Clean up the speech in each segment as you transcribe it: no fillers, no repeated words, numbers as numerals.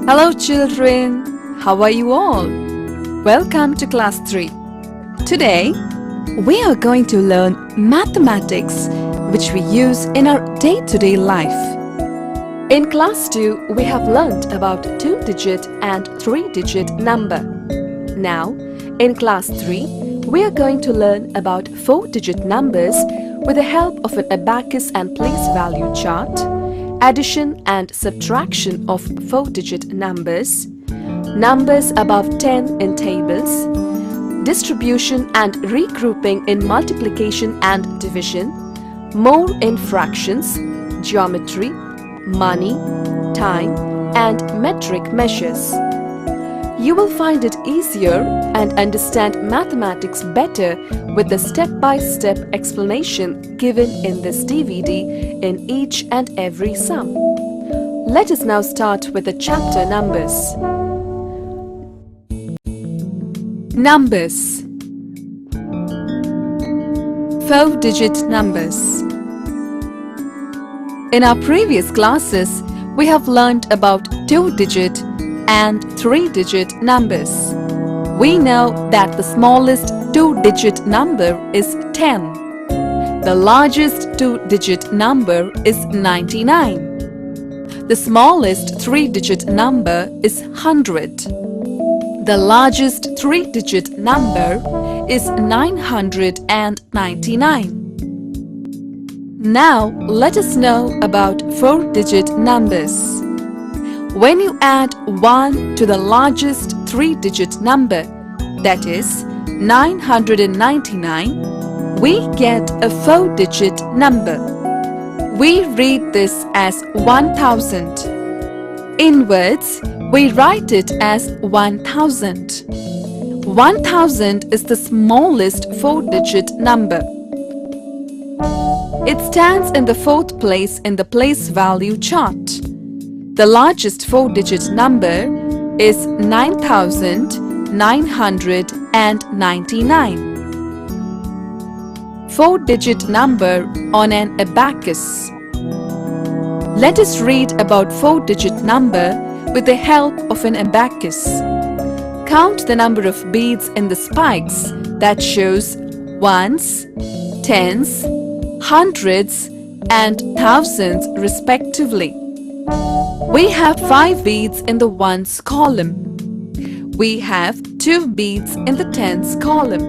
Hello children, how are you all? Welcome to class 3. Today, we are going to learn mathematics which we use in our day-to-day life. In class 2, we have learnt about 2-digit and 3-digit number. Now, in class 3, we are going to learn about 4-digit numbers with the help of an abacus and place value chart, addition and subtraction of 4-digit numbers, numbers above 10 in tables, distribution and regrouping in multiplication and division, more in fractions, geometry, money, time, and metric measures. You will find it easier and understand mathematics better with the step-by-step explanation given in this DVD in each and every sum. Let us now start with the chapter numbers. Numbers. 4-digit numbers. In our previous classes, we have learned about 2-digit and 3-digit numbers. We know that the smallest 2-digit number is 10. The largest 2-digit number is 99. The smallest 3-digit number is 100. The largest 3-digit number is 999. Now let us know about 4-digit numbers. When you add 1 to the largest 3-digit number, that is 999, we get a 4-digit number. We read this as 1000. In words, we write it as 1000. 1000 is the smallest 4-digit number. It stands in the 4th place in the place value chart. The largest 4-digit number is 9,999. 4-digit number on an abacus. Let us read about 4-digit number with the help of an abacus. Count the number of beads in the spikes that shows ones, tens, hundreds and thousands respectively. We have 5 beads in the ones column. We have 2 beads in the tens column.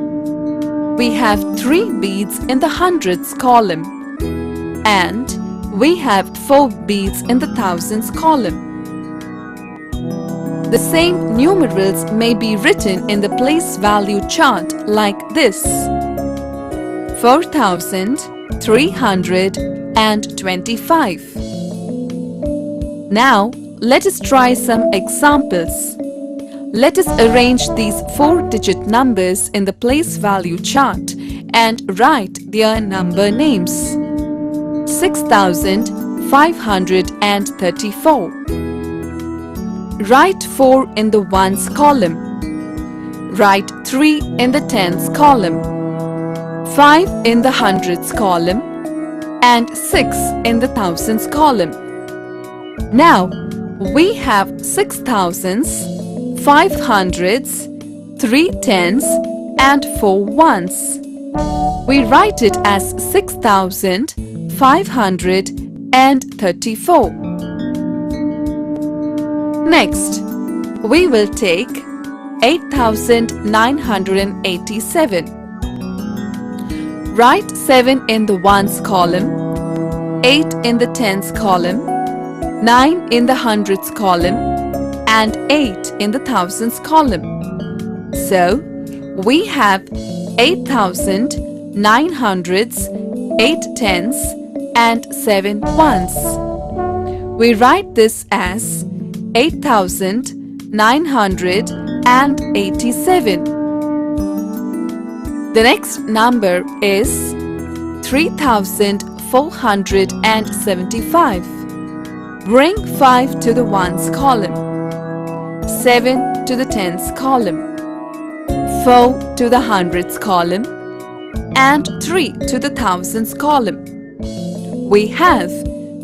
We have 3 beads in the hundreds column. And we have 4 beads in the thousands column. The same numerals may be written in the place value chart like this: 4,325. Now, let us try some examples. Let us arrange these 4-digit numbers in the place value chart and write their number names. 6,534. Write 4 in the ones column. Write 3 in the tens column. 5 in the hundreds column and 6 in the thousands column. Now, we have 6 thousands, 5 hundreds, 3 tens and 4 ones. We write it as 6,534. Next, we will take 8,987. Write 7 in the ones column, 8 in the tens column, 9 in the hundreds column and 8 in the thousands column. So, we have 8,000, 900s, 8 tens and 7 ones. We write this as 8,987. The next number is 3,475. Bring 5 to the ones column, 7 to the tens column, 4 to the hundreds column and 3 to the thousands column. We have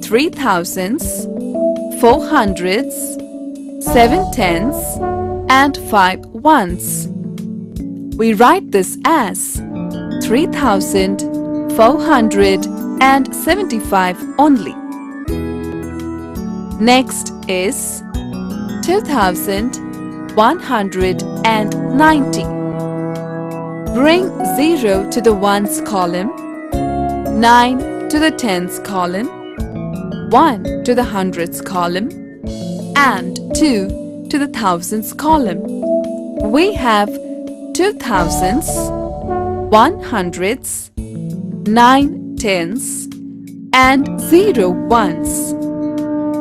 3 thousands, 4 hundreds, 7 tens, and 5 ones. We write this as 3,475 only. Next is 2,190. Bring 0 to the ones column, 9 to the tens column, 1 to the hundreds column, and 2 to the thousands column. We have 2,000s, 100s, 9 tens, and 0 ones.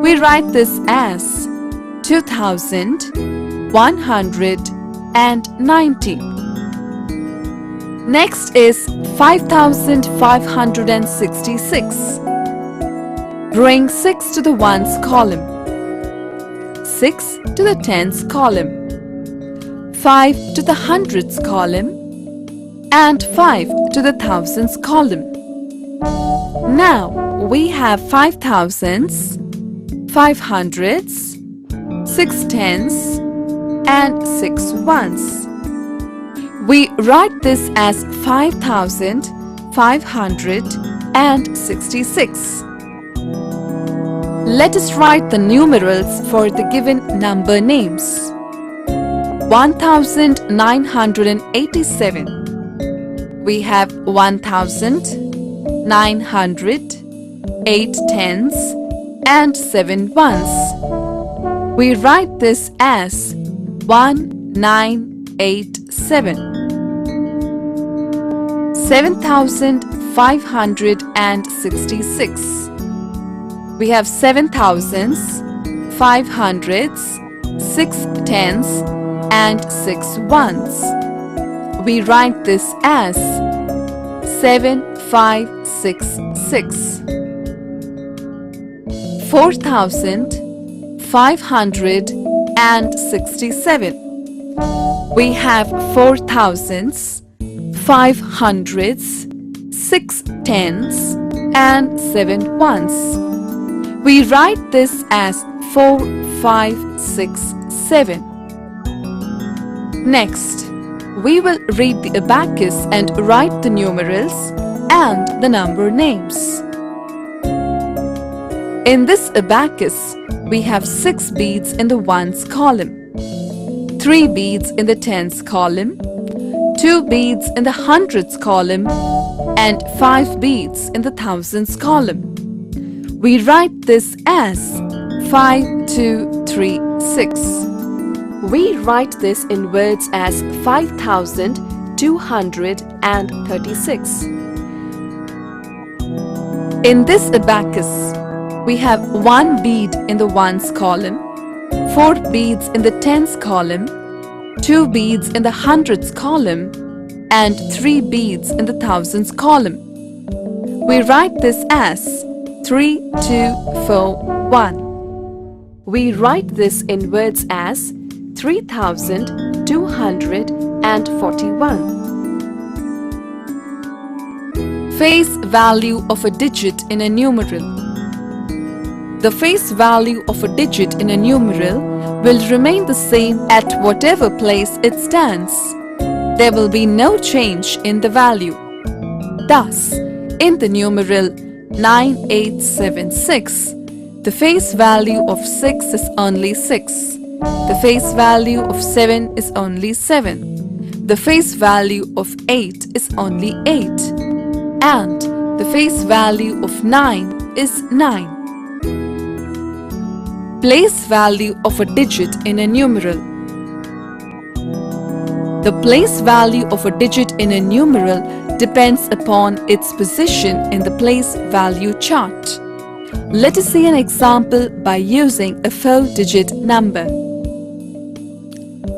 We write this as 2,190. Next is 5,566. Bring 6 to the ones column, 6 to the tens column, 5 to the hundreds column, and 5 to the thousands column. Now we have 5,000s, 500s, 6 tens, and 6 ones. We write this as 5,566. Let us write the numerals for the given number names. 1,987. We have 1,000, 900, 8 tens, and 7 ones. We write this as 1987. 7,566. We have 7,000s, 500s, 6 tens, and 6 ones. We write this as 7566. 4,567. We have 4,000s, 500s, 6 tens, and 7 ones. We write this as 4567. Next, we will read the abacus and write the numerals and the number names. In this abacus, we have 6 beads in the ones column, 3 beads in the tens column, 2 beads in the hundreds column, and 5 beads in the thousands column. We write this as 5236. We write this in words as 5,236. In this abacus, we have 1 bead in the ones column, 4 beads in the tens column, 2 beads in the hundreds column, and 3 beads in the thousands column. We write this as 3241. We write this in words as 3,241. Face value of a digit in a numeral. The face value of a digit in a numeral will remain the same at whatever place it stands. There will be no change in the value. Thus, in the numeral 9876, the face value of 6 is only 6. The face value of 7 is only 7. The face value of 8 is only 8. And the face value of 9 is 9. Place value of a digit in a numeral. The place value of a digit in a numeral depends upon its position in the place value chart. Let us see an example by using a 4-digit number.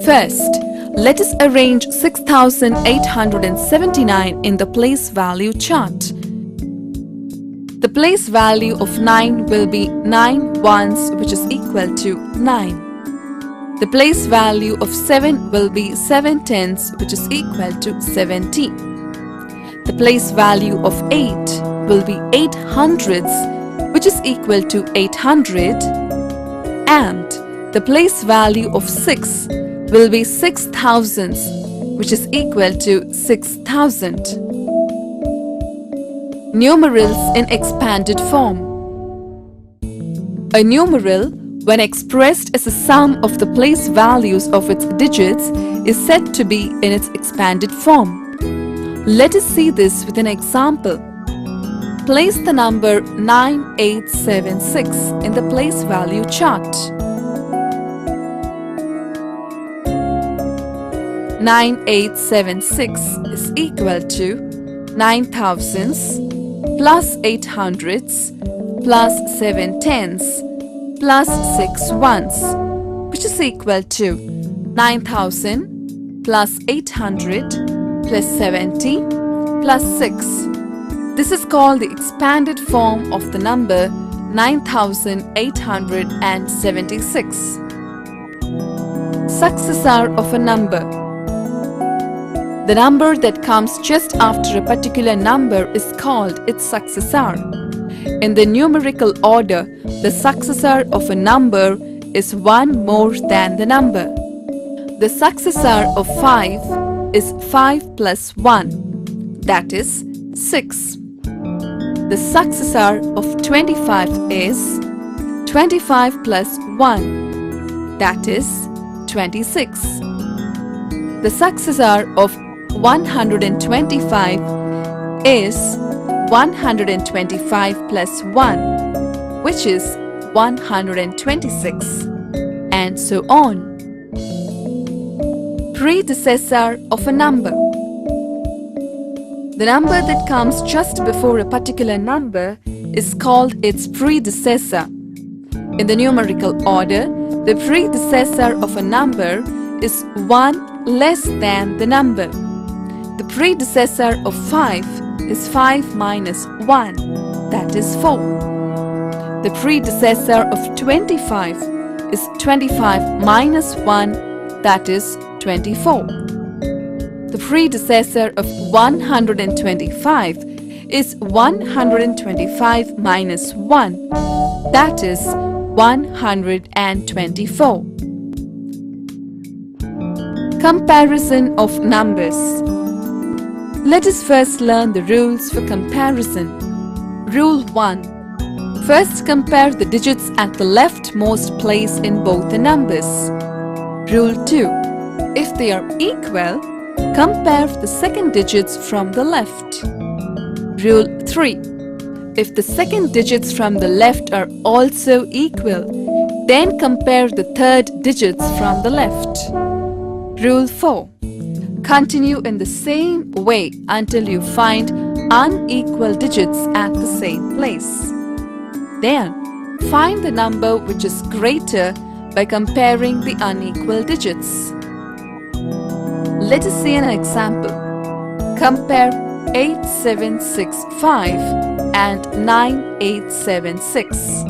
First, let us arrange 6,879 in the place value chart. The place value of 9 will be 9 ones, which is equal to 9. The place value of 7 will be 7 tens, which is equal to 70. The place value of 8 will be 8 hundreds, which is equal to 800. And the place value of 6 will be 6 thousandths, which is equal to 6,000. Numerals in expanded form. A numeral, when expressed as a sum of the place values of its digits, is said to be in its expanded form. Let us see this with an example. Place the number 9876 in the place value chart. 9876 is equal to 9 thousandths plus 8 hundredths plus 7 tenths plus 6 ones, which is equal to 9,000 plus 800 plus 70 plus 6. This is called the expanded form of the number 9,876. Successor of a number. The number that comes just after a particular number is called its successor. In the numerical order, the successor of a number is one more than the number. The successor of 5 is 5 plus 1, that is 6. The successor of 25 is 25 plus 1, that is 26. The successor of 125 is 125 plus 1, which is 126, and so on. Predecessor of a number. The number that comes just before a particular number is called its predecessor. In the numerical order, the predecessor of a number is 1 less than the number. The predecessor of 5 is 5 minus 1, that is 4. The predecessor of 25 is 25 minus 1, that is 24. The predecessor of 125 is 125 minus 1, that is 124. Comparison of numbers. Let us first learn the rules for comparison. Rule 1. First compare the digits at the leftmost place in both the numbers. Rule 2. If they are equal, compare the second digits from the left. Rule 3. If the second digits from the left are also equal, then compare the third digits from the left. Rule 4. Continue in the same way until you find unequal digits at the same place. Then, find the number which is greater by comparing the unequal digits. Let us see an example. Compare 8765 and 9876.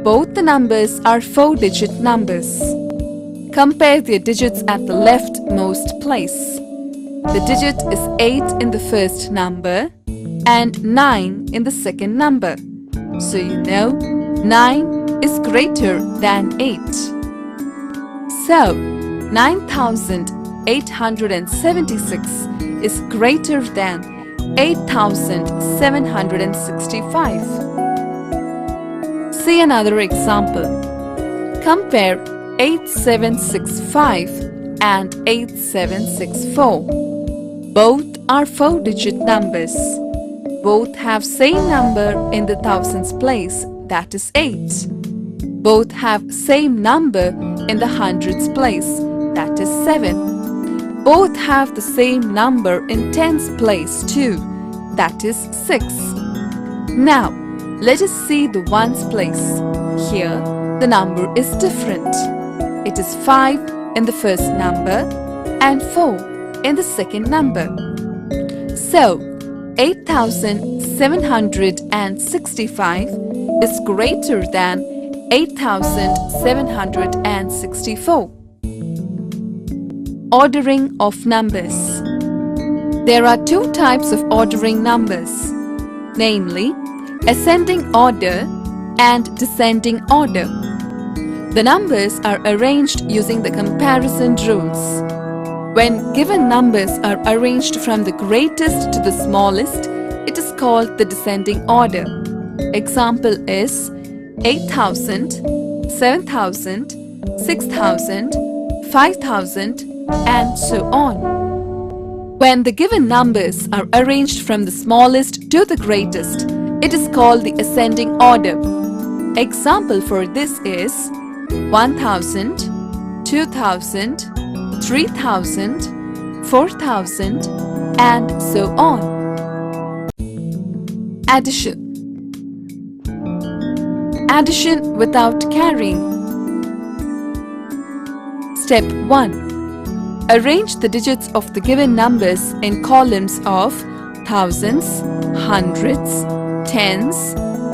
Both the numbers are 4-digit numbers. Compare their digits at the leftmost place. The digit is 8 in the first number and 9 in the second number. So you know 9 is greater than 8. So 9,876 is greater than 8,765. See another example. Compare 8765 and 8764. Both are 4-digit numbers. Both have same number in the thousands place, that is 8. Both have same number in the hundreds place, that is 7. Both have the same number in tens place too, that is 6. Now, let us see the ones place. Here, the number is different. It is 5 in the first number and 4 in the second number. So, 8,765 is greater than 8,764. Ordering of numbers. There are two types of ordering numbers, namely ascending order and descending order. The numbers are arranged using the comparison rules. When given numbers are arranged from the greatest to the smallest, it is called the descending order. Example is 8,000, 7,000, 6,000, 5,000, and so on. When the given numbers are arranged from the smallest to the greatest, it is called the ascending order. Example for this is 1,000, 2,000, 3,000, 4,000, and so on. Addition. Addition without carrying. Step 1. Arrange the digits of the given numbers in columns of thousands, hundreds, tens,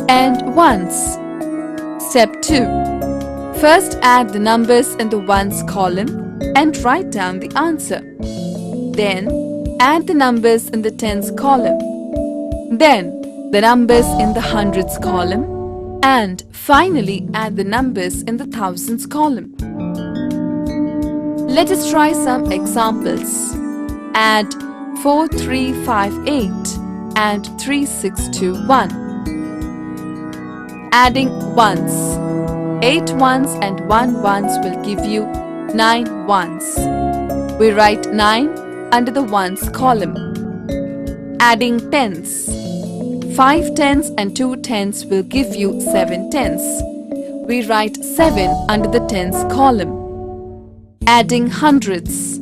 and ones. Step 2. First add the numbers in the ones column and write down the answer. Then add the numbers in the tens column. Then the numbers in the hundreds column. And finally add the numbers in the thousands column. Let us try some examples. Add 4358 and 3621. Adding ones. 8 ones and 1 ones will give you 9 ones. We write 9 under the ones column. Adding tens. 5 tens and 2 tens will give you 7 tens. We write 7 under the tens column. Adding hundreds.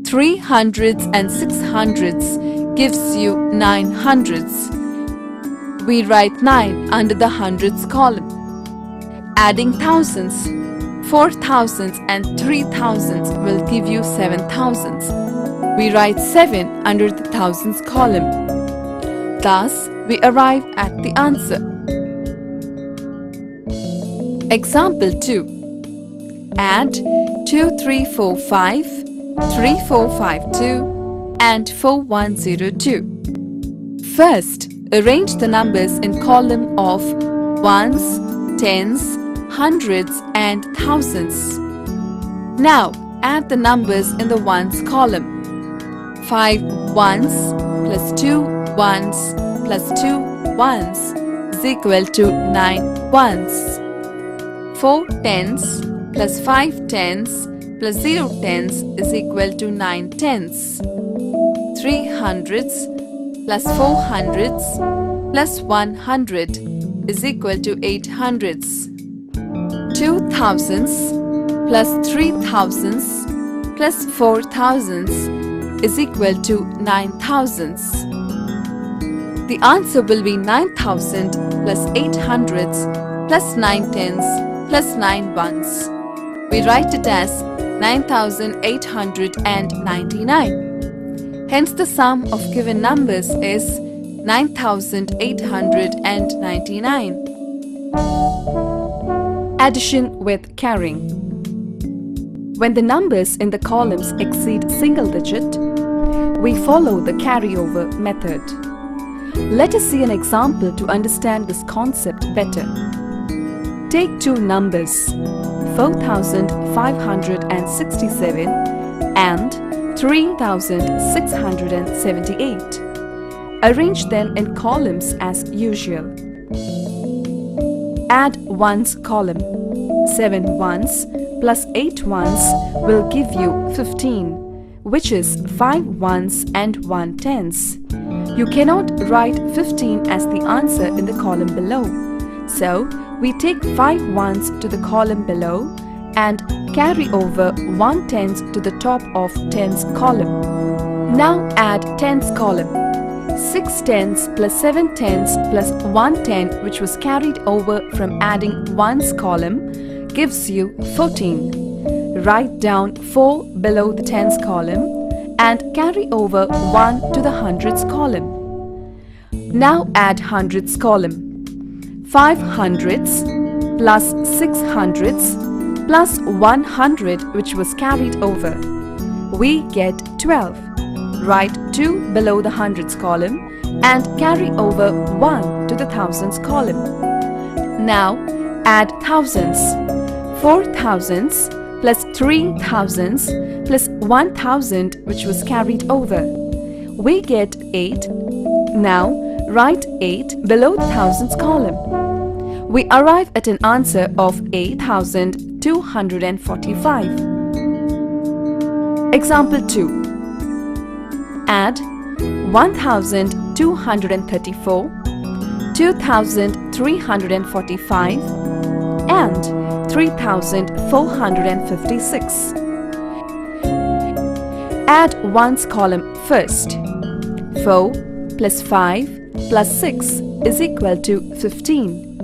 3 hundreds and 6 hundreds gives you 9 hundreds. We write 9 under the hundreds column. Adding thousands. 4 thousands and 3 thousands will give you 7 thousands. We write 7 under the thousands column. Thus, we arrive at the answer. Example 2. Add 2345, 3452 and 4102. First, arrange the numbers in column of ones, tens, hundreds and thousands. Now, add the numbers in the ones column. 5 ones plus 2 ones plus 2 ones is equal to 9 ones. 4 tens plus 5 tens plus 0 tens is equal to 9 tens. 3 hundreds plus 4 hundreds plus 100 is equal to 8 hundreds. 2 thousands plus 3 thousands plus 4 thousands is equal to 9 thousands. The answer will be 9,000 plus 8 hundreds plus 9 tens plus 9 ones. We write it as 9,899. Hence the sum of given numbers is 9,899. Addition with carrying. When the numbers in the columns exceed single digit, we follow the carryover method. Let us see an example to understand this concept better. Take two numbers, 4,567 and 3,678. Arrange them in columns as usual. Add ones column. 7 ones plus 8 ones will give you 15, which is 5 ones and 1 tens. You cannot write 15 as the answer in the column below. So, we take 5 ones to the column below and carry over 1 tens to the top of tens column. Now add tens column. 6 tens plus 7 tens plus 1 ten, which was carried over from adding ones column, gives you 14. Write down 4 below the tens column and carry over 1 to the hundreds column. Now add hundreds column. 5 hundreds plus 6 hundreds plus 100, which was carried over. We get 12. Write 2 below the hundreds column and carry over 1 to the thousands column. Now add thousands. 4 thousands plus 3 thousands plus 1,000 which was carried over. We get 8. Now write 8 below the thousands column. We arrive at an answer of 8,245. Example 2. Add 1,234, 2,345 and 3,456. Add ones column first. 4 plus 5 plus 6 is equal to 15.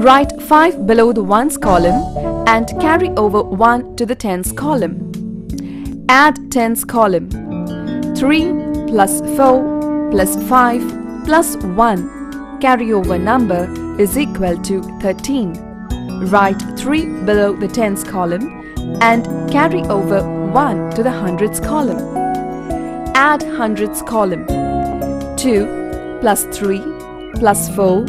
Write 5 below the ones column and carry over 1 to the tens column. Add tens column. 3 plus 4 plus 5 plus 1 carryover number is equal to 13. Write 3 below the tens column and carry over 1 to the hundreds column. Add hundreds column. 2 plus 3 plus 4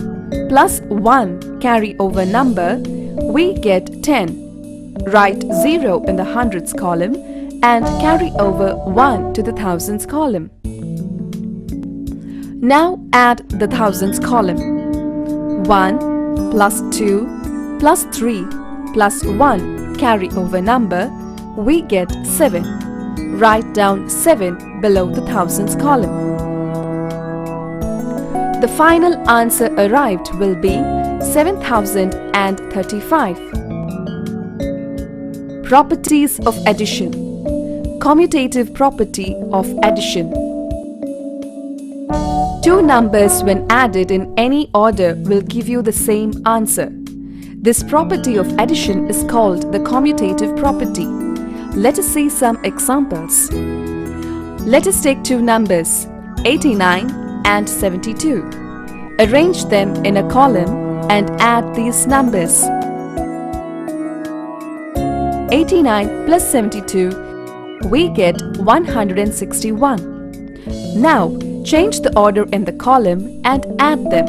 plus 1 carry over number, we get 10. Write 0 in the hundreds column and carry over 1 to the thousands column. Now add the thousands column. 1 plus 2 plus 3 plus 1 carry over number, we get 7. Write down 7 below the thousands column. The final answer arrived will be 7,035. Properties of addition. Commutative property of addition. Two numbers when added in any order will give you the same answer. This property of addition is called the commutative property. Let us see some examples. Let us take two numbers, 89 and 72. Arrange them in a column and add these numbers. 89 plus 72, we get 161. Now, change the order in the column and add them.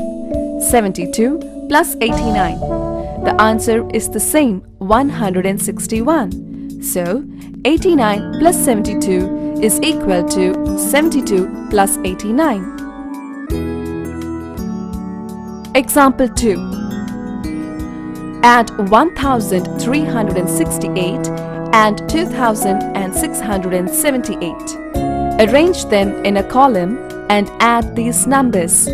72 plus 89. The answer is the same, 161. So, 89 plus 72 is equal to 72 plus 89. Example 2. Add 1,368 and 2,678. Arrange them in a column and add these numbers.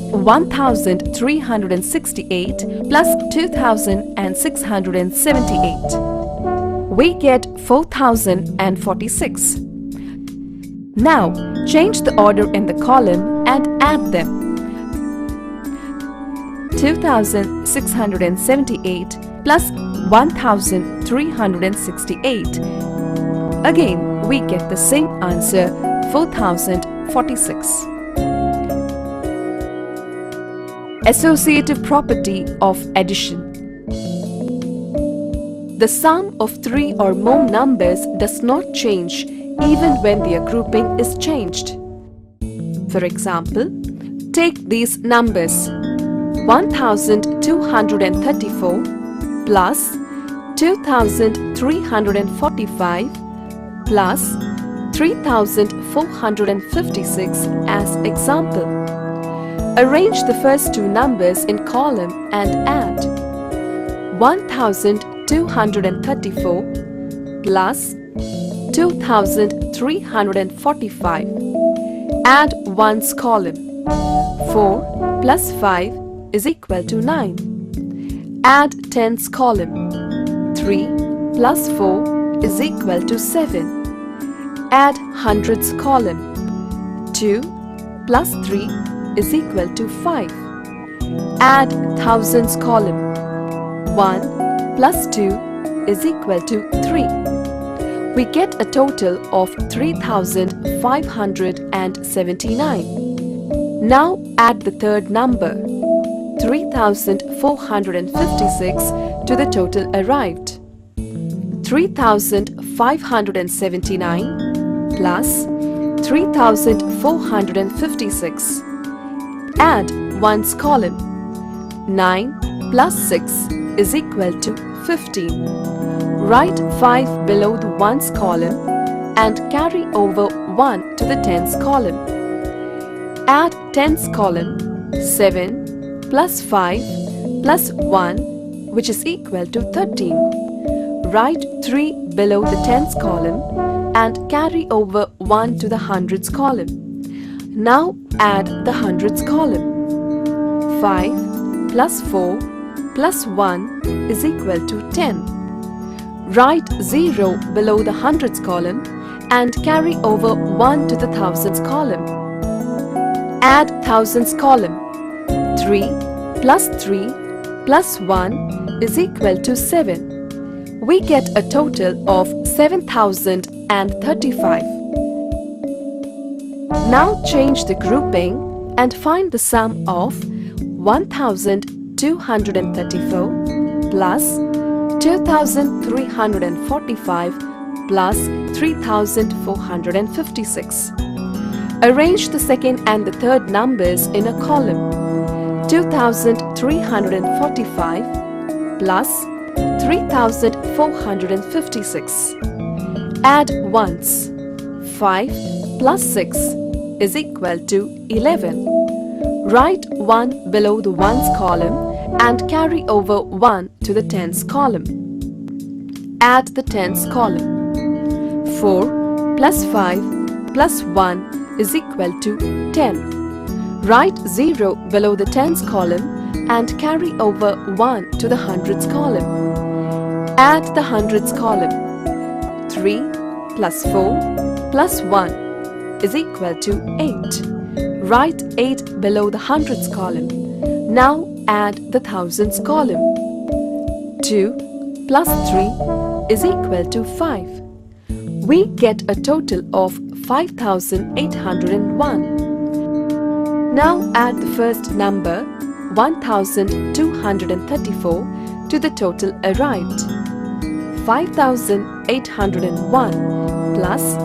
1,368 plus 2,678. We get 4,046. Now, change the order in the column and add them. 2,678 plus 1,368. Again, we get the same answer, 4,046. Associative property of addition. The sum of three or more numbers does not change even when their grouping is changed. For example, take these numbers 1,234 plus 2,345 plus 3,456 as example. Arrange the first two numbers in column and add 1,234 plus 2,345. Add ones column. 4 plus 5 is equal to 9. Add tens column. 3 plus 4 is equal to 7. Add hundreds column. 2 plus 3 is equal to 5. Add thousands column. 1 plus 2 is equal to 3. We get a total of 3,579. Now add the third number, 3,456, to the total arrived. 3,579 plus 3,456. Add ones column. 9 plus 6 is equal to 15. Write 5 below the ones column and carry over 1 to the tens column. Add tens column 7 plus 5 plus 1, which is equal to 13. Write 3 below the tens column and carry over 1 to the hundreds column. Now add the hundreds column. 5 plus 4 plus 1 is equal to 10. Write 0 below the hundreds column and carry over 1 to the thousands column. Add thousands column. 3 plus 3 plus 1 is equal to 7. We get a total of 7,035. Now change the grouping and find the sum of 1,234 plus 2,345 plus 3,456. Arrange the second and the third numbers in a column. 2,345 plus 3,456. Add ones. 5 plus 6 is equal to 11. Write 1 below the ones column and carry over 1 to the tens column. Add the tens column. 4 plus 5 plus 1 is equal to 10. Write 0 below the tens column and carry over 1 to the hundreds column. Add the hundreds column. 3 plus 4 plus 1 is equal to 8. Write 8 below the hundreds column. Now add the thousands column. 2 plus 3 is equal to 5. We get a total of 5,801. Now add the first number 1,234 to the total arrived. 5,801 plus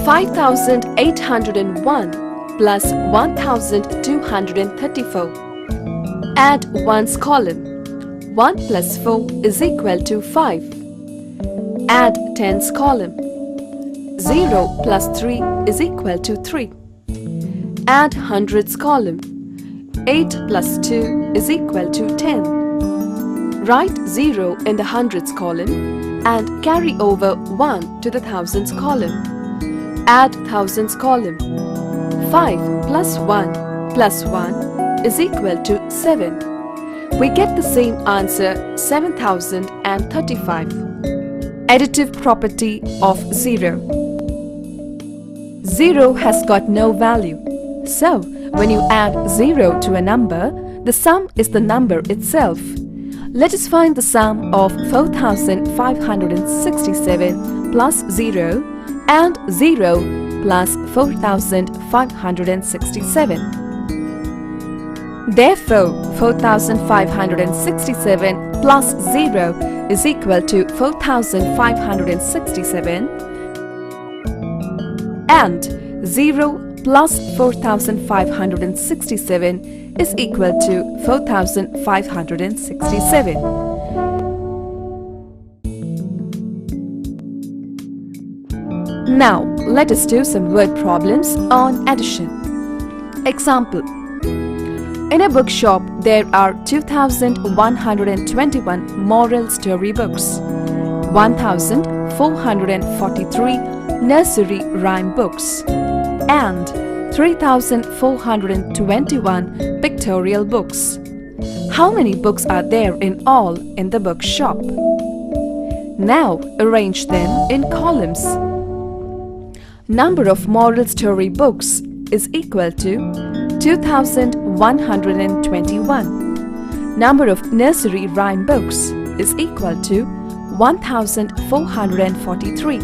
5,801 plus 1,234. Add ones column. 1 plus 4 is equal to 5. Add tens column. 0 plus 3 is equal to 3. Add hundreds column. 8 plus 2 is equal to 10. Write 0 in the hundreds column and carry over 1 to the thousands column. Add thousands column. 5 plus 1 plus 1 is equal to 7. We get the same answer 7,035. Additive property of 0. 0 has got no value. So, when you add 0 to a number, the sum is the number itself. Let us find the sum of 4,567 plus 0 and 0 plus 4,567. Therefore, 4,567 plus 0 is equal to 4,567 and 0 plus 4,567 is equal to 4,567. Now, let us do some word problems on addition. Example. In a bookshop, there are 2,121 moral story books, 1,443 nursery rhyme books, and 3,421 pictorial books. How many books are there in all in the bookshop? Now arrange them in columns. Number of moral story books is equal to 2,121. Number of nursery rhyme books is equal to 1,443.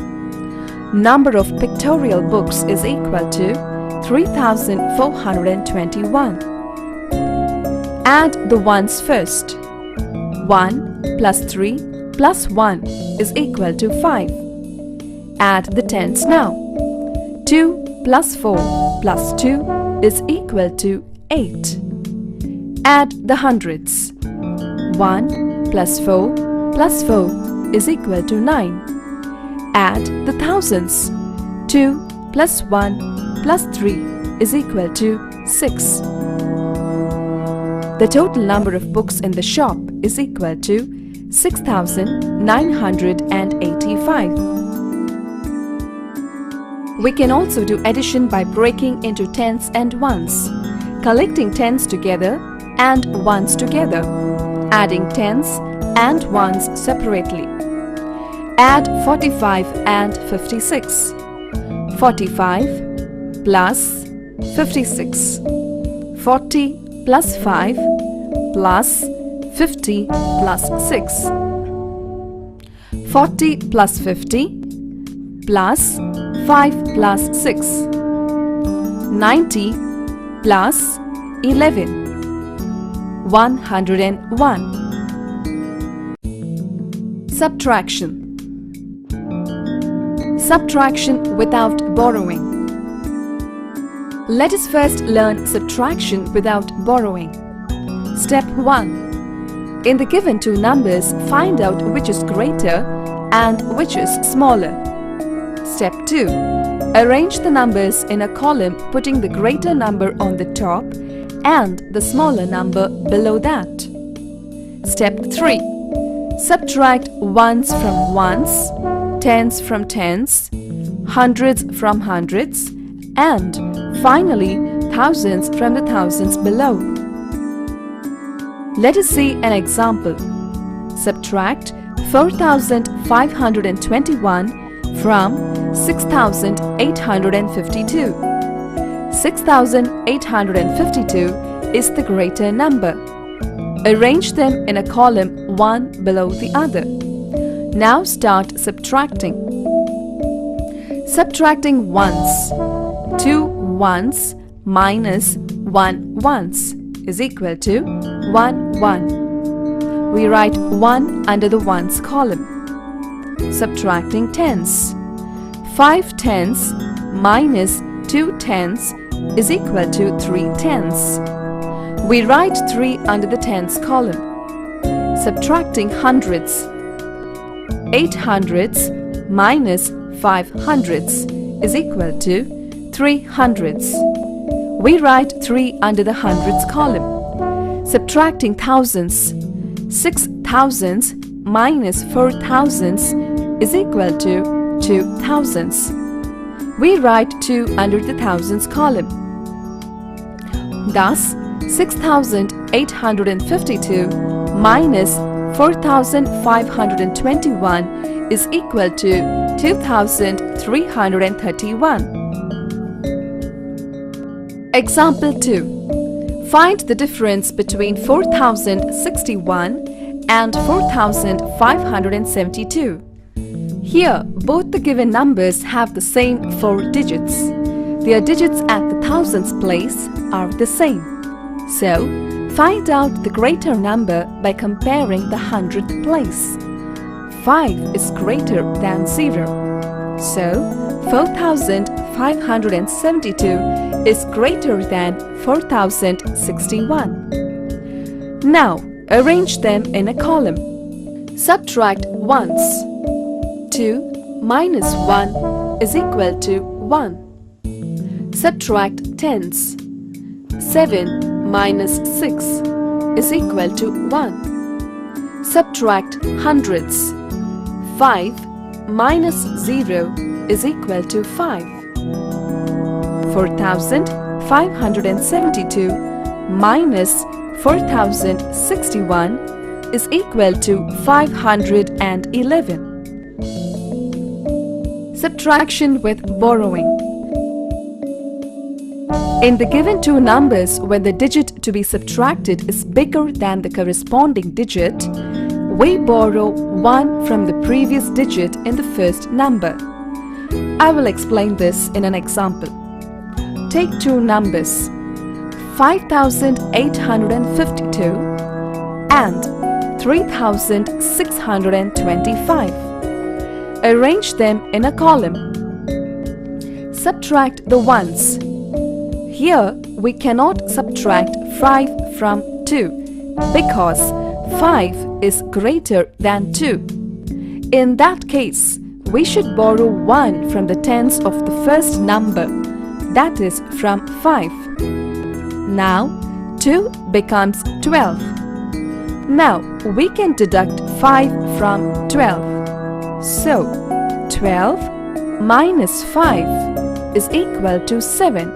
Number of pictorial books is equal to 3,421. Add the ones first. 1 plus 3 plus 1 is equal to 5. Add the tens now. 2 plus 4 plus 2 is equal to 8. Add the hundreds. 1 plus 4 plus 4 is equal to 9. Add the thousands. 2 plus 1 plus 3 is equal to 6. The total number of books in the shop is equal to 6,985. We can also do addition by breaking into tens and ones, collecting tens together and ones together, adding tens and ones separately. Add 45 and 56. 45 plus 56. 40 plus 5 plus 50 plus 6. 40 plus 50 plus 5 plus 6. 90 plus 11. 101. Subtraction. Subtraction without borrowing. Let us first learn subtraction without borrowing. Step 1. In the given two numbers, find out which is greater and which is smaller. Step 2. Arrange the numbers in a column, putting the greater number on the top and the smaller number below that. Step 3. Subtract ones from ones, tens from tens, hundreds from hundreds, and finally thousands from the thousands below. Let us see an example. Subtract 4,521 from 6,852. 6,852 is the greater number. Arrange them in a column one below the other. Now start subtracting. Subtracting ones. 2 ones minus 1 ones is equal to 1 1. We write 1 under the ones column. Subtracting tens. 5 tens minus 2 tens is equal to 3 tens. We write 3 under the tens column. Subtracting hundreds. 8 hundreds minus 5 hundreds is equal to 3 hundreds. We write 3 under the hundreds column. Subtracting thousands. 6 thousands minus 4 thousands is equal to 2 thousands. We write 2 under the thousands column. Thus, 6,852 minus 4,521 is equal to 2,331. Example 2. Find the difference between 4,061 and 4,572. Here, both the given numbers have the same 4 digits. Their digits at the thousands place are the same. So, find out the greater number by comparing the hundredth place. 5 is greater than 0. So, 4,572 is greater than 4,061. Now, arrange them in a column. Subtract ones. 2 minus 1 is equal to 1. Subtract tens. 7 minus 6 is equal to 1. Subtract hundreds. 5 minus 0 is equal to 5. 4,572 minus 4,061 is equal to 511. Subtraction with borrowing. In the given two numbers, when the digit to be subtracted is bigger than the corresponding digit, we borrow 1 from the previous digit in the first number. I will explain this in an example. Take two numbers, 5,852 and 3,625. Arrange them in a column. Subtract the ones. Here we cannot subtract 5 from 2 because 5 is greater than 2. In that case, we should borrow 1 from the tens of the first number, that is from 5. Now, 2 becomes 12. Now, we can deduct 5 from 12. So, 12 minus 5 is equal to 7.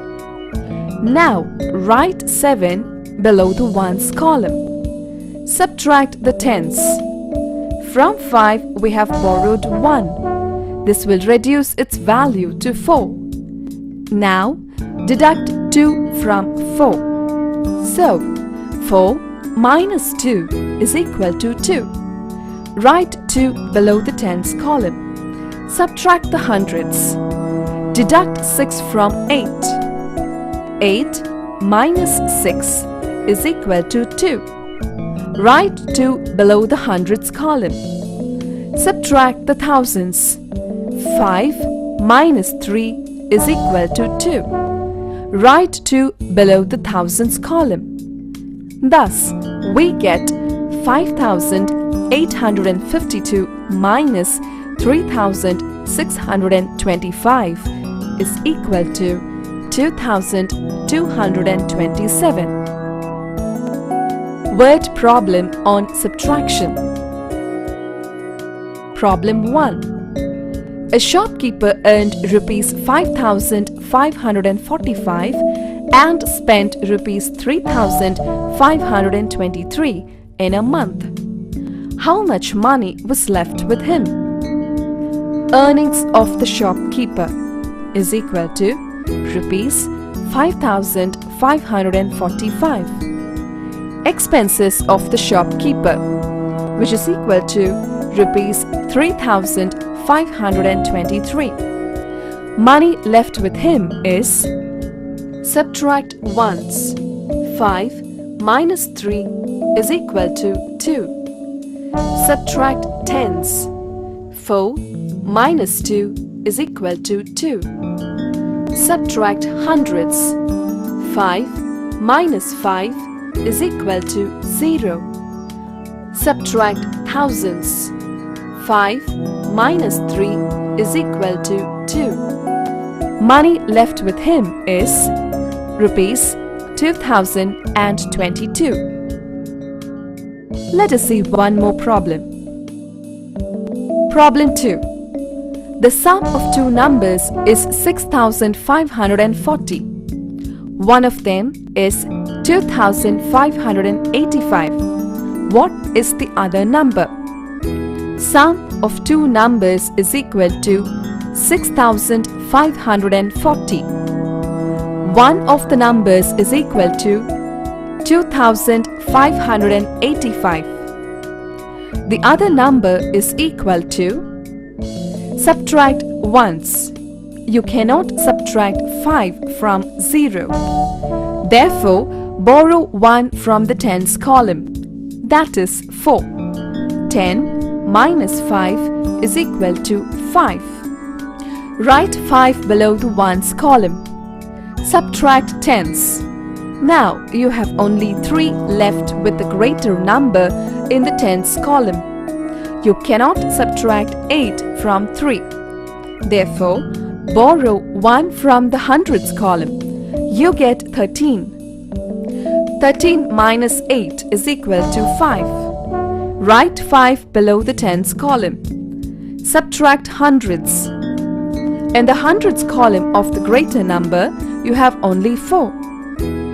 Now, write 7 below the ones column. Subtract the tens. From 5 we have borrowed 1. This will reduce its value to 4. Now, deduct 2 from 4. So, 4 minus 2 is equal to 2. Write 2 below the tens column. Subtract the hundreds. Deduct 6 from 8. 8 minus 6 is equal to 2. Write 2 below the hundreds column. Subtract the thousands. 5 minus 3 is equal to 2. Write 2 below the thousands column. Thus, we get 5,852 minus 3,625 is equal to 2,227. Word problem on subtraction. Problem 1. A shopkeeper earned rupees 5,545 and spent rupees 3,523 in a month. How much money was left with him? Earnings of the shopkeeper is equal to rupees 5,545. Expenses of the shopkeeper, which is equal to rupees 3,523. Money left with him is, subtract ones. 5 minus 3 is equal to 2. Subtract tens. 4 minus 2 is equal to 2. Subtract hundreds. 5 minus 5 is equal to 0. Subtract thousands. 5 minus 3 is equal to 2. Money left with him is rupees 2,022. Let us see one more problem. Problem 2. The sum of two numbers is 6,540. One of them is 2,585. What is the other number? Sum of two numbers is equal to 6,540. One of the numbers is equal to 2,585. The other number is equal to, subtract ones. You cannot subtract 5 from 0. Therefore, borrow 1 from the tens column. That is 4. 10 minus 5 is equal to 5. Write 5 below the ones column. Subtract tens. Now you have only 3 left with the greater number in the tens column. You cannot subtract 8 from 3. Therefore, borrow 1 from the hundreds column. You get 13. 13 minus 8 is equal to 5. Write 5 below the tens column. Subtract hundreds. In the hundreds column of the greater number, you have only 4.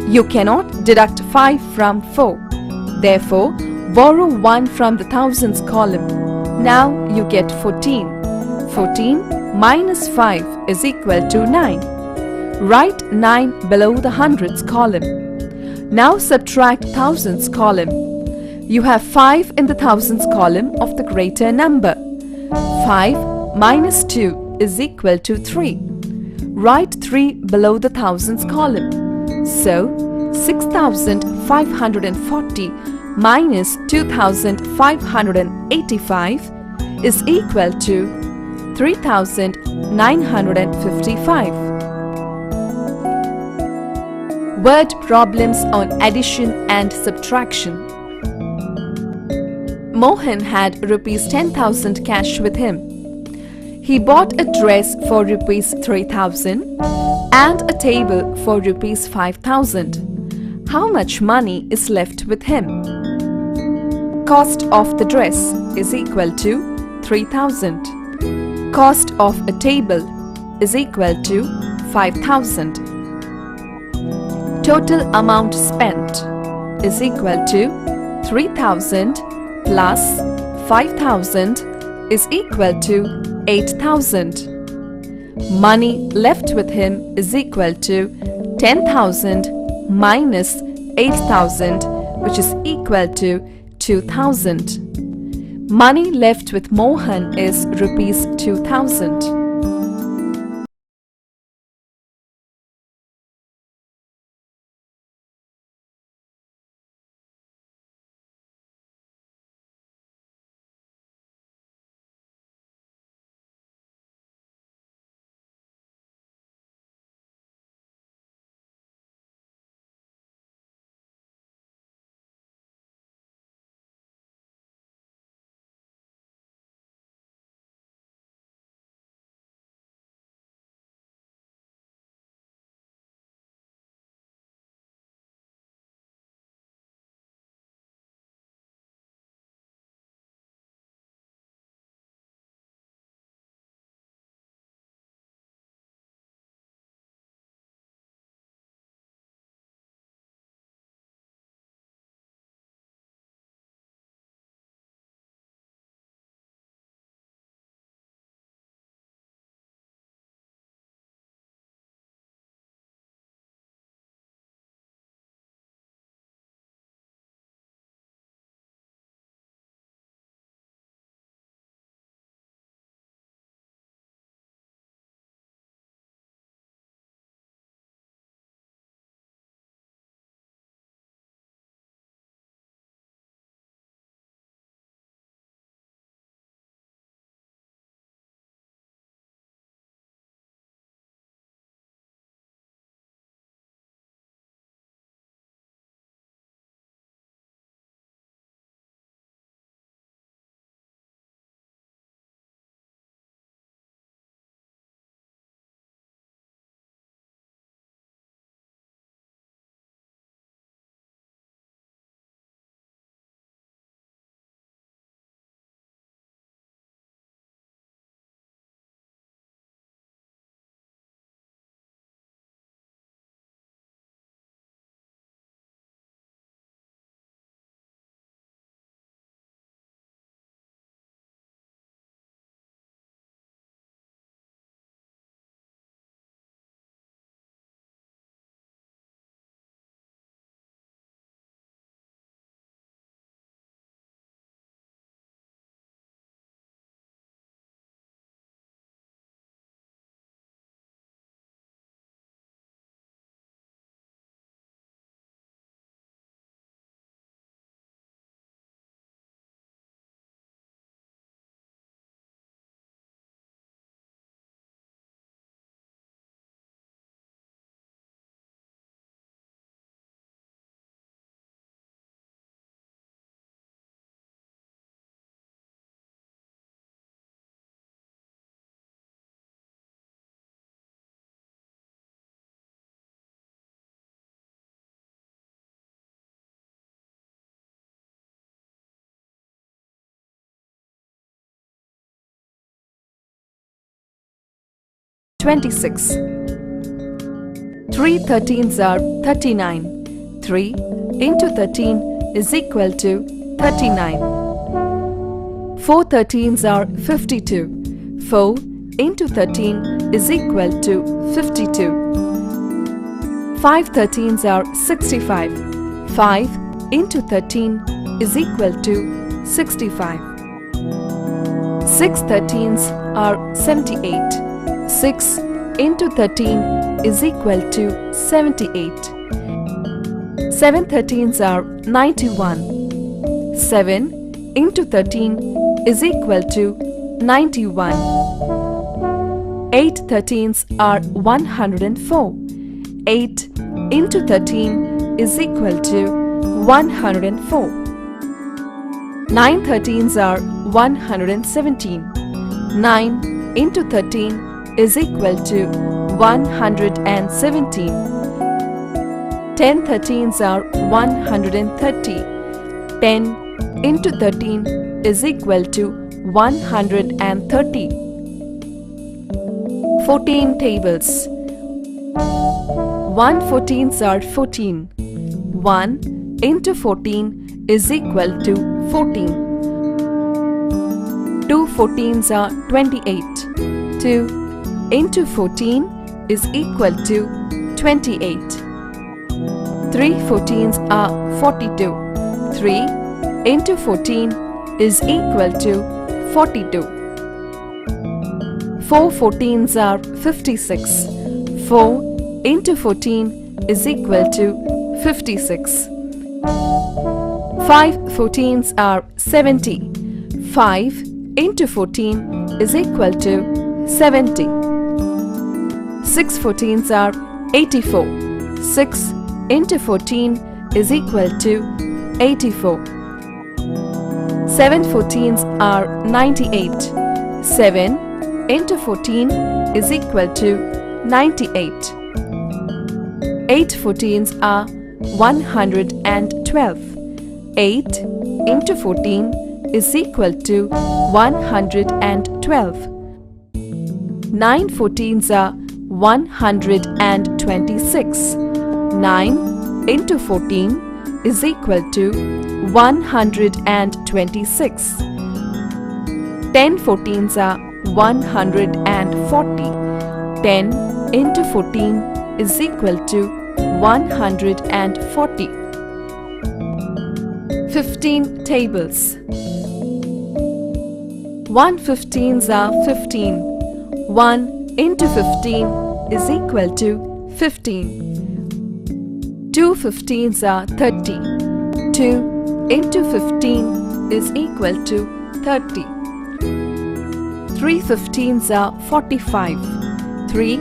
You cannot deduct 5 from 4. Therefore, borrow 1 from the thousands column. Now you get 14. 14 minus 5 is equal to 9. Write 9 below the hundreds column. Now subtract thousands column. You have 5 in the thousands column of the greater number. 5 minus 2 is equal to 3. Write 3 below the thousands column. So, 6,540 minus 2,585 is equal to 3,955. Word problems on addition and subtraction. Mohan had rupees 10,000 cash with him. He bought a dress for rupees 3,000 and a table for rupees 5,000. How much money is left with him? Cost of the dress is equal to 3,000. Cost of a table is equal to 5,000. Total amount spent is equal to 3,000 plus 5,000 is equal to 8,000. Money left with him is equal to 10,000 minus 8,000, which is equal to 2,000. Money left with Mohan is rupees 2,000. (26) 3 13s are 39. 3 into 13 is equal to 39. 4 13s are 52. 4 into 13 is equal to 52. 5 13s are 65. 5 into 13 is equal to 65. 6 13s are 78. 6 into 13 is equal to 78. 7 13s are 91. 7 into 13 is equal to 91. 8 13s are 104. 8 into 13 is equal to 104. 9 13s are 117. 9 into 13 is equal to 117. 10 13s are 130. 10 into 13 is equal to 130. 14 tables. 1 14s are 14. 1 into 14 is equal to 14. 2 14s are 28. 2 into 14 is equal to 28. 3 14s are 42. 3 into 14 is equal to 42. 4 14s are 56. 4 into 14 is equal to 56. 5 14s are 70. 5 into 14 is equal to 70. 6 14s are 84. 6 into 14 is equal to 84. 7 14s are 98. 7 into 14 is equal to 98. 8 14s are 112. 8 into 14 is equal to 112. 9 14s are 126. 9 into 14 is equal to 126. 10 14s are 140. 10 into 14 is equal to 140. 15 tables. 1 15s are 15. 1 into 15 is equal to 15. 2 15s are 30. 2 into 15 is equal to 30. 3 15s are 45. 3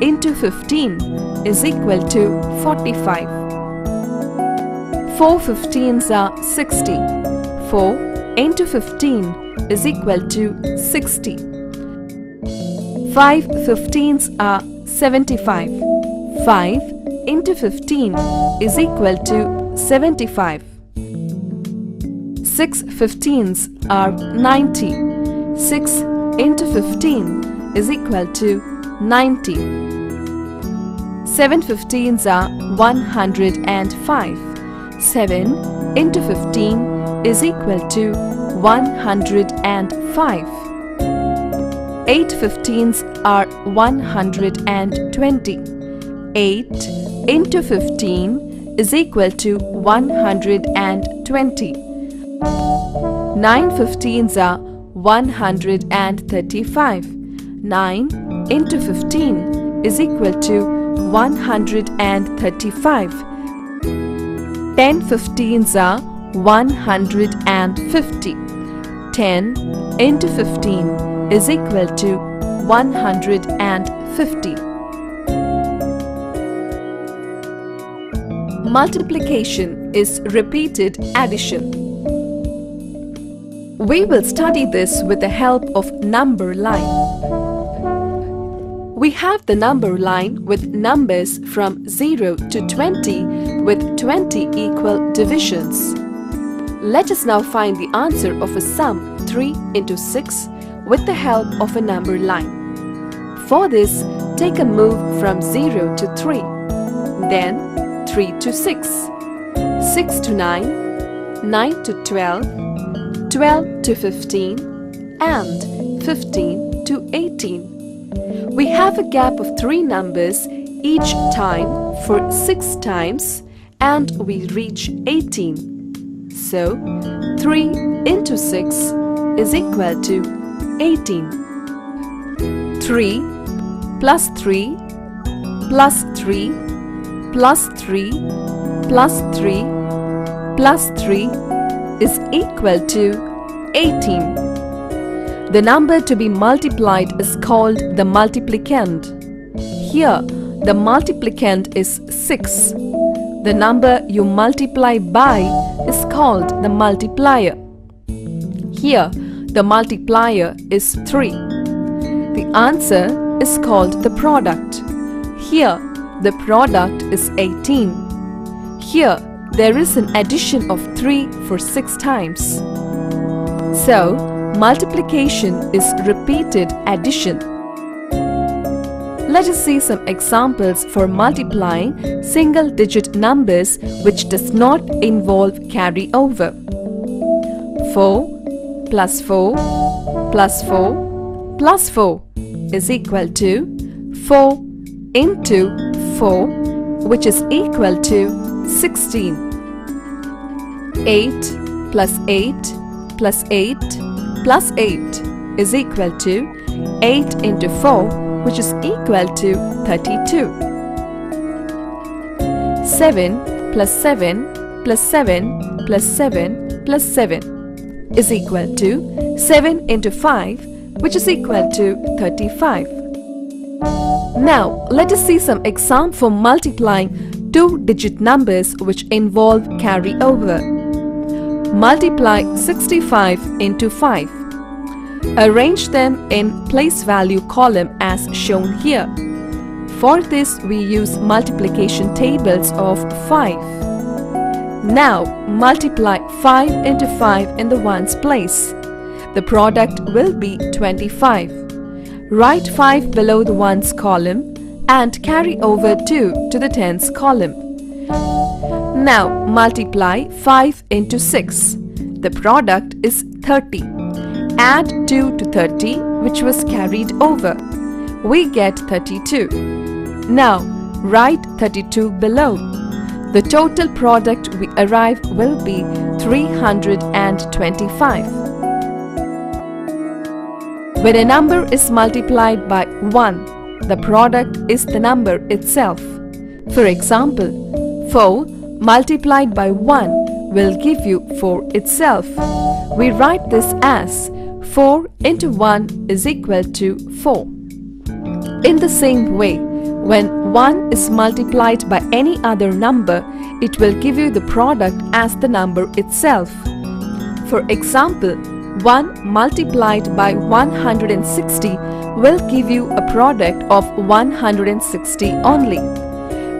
into 15 is equal to 45. 4 15s are 60. 4 into 15 is equal to 60. 5 15s are 75. 5 into 15 is equal to 75. 6 15s are 90. 6 into 15 is equal to 90. 7 15s are 105. 7 into 15 is equal to 105. 8 15s are 120. 8 into 15 is equal to 120. 9 15s are 135. 9 into 15 is equal to 135. 10 15s are 150. 10 into 15 is equal to 150. Multiplication is repeated addition. We will study this with the help of number line. We have the number line with numbers from 0 to 20 with 20 equal divisions. Let us now find the answer of a sum 3 into 6 with the help of a number line. For this, take a move from 0 to 3, then 3 to 6, 6 to 9, 9 to 12, 12 to 15, and 15 to 18. We have a gap of 3 numbers each time for 6 times and we reach 18. So, 3 into 6 is equal to 18. 3 plus 3 plus 3 plus 3 plus 3 plus 3 is equal to 18. The number to be multiplied is called the multiplicand. Here, the multiplicand is 6. The number you multiply by is called the multiplier. Here, the multiplier is 3. The answer is called the product. Here, the product is 18. Here, there is an addition of 3 for 6 times. So, multiplication is repeated addition. Let us see some examples for multiplying single-digit numbers which does not involve carryover. 4 plus 4 plus 4 plus 4 is equal to 4 into 4, which is equal to 16. 8 plus 8 plus 8 plus 8 is equal to 8 into 4, which is equal to 32. 7 plus 7 plus 7 plus 7 plus 7 is equal to 7 into 5, which is equal to 35. Now, let us see some example for multiplying two-digit numbers which involve carryover. Multiply 65 into 5. Arrange them in place value column as shown here. For this, we use multiplication tables of 5. Now, multiply 5 into 5 in the ones place. The product will be 25. Write 5 below the ones column and carry over 2 to the tens column. Now, multiply 5 into 6. The product is 30. Add 2 to 30, which was carried over. We get 32. Now, write 32 below. The total product we arrive will be 325. When a number is multiplied by 1, the product is the number itself. For example, 4 multiplied by 1 will give you 4 itself. We write this as 4 into 1 is equal to 4. In the same way, when 1 is multiplied by any other number, it will give you the product as the number itself. For example, 1 multiplied by 160 will give you a product of 160 only.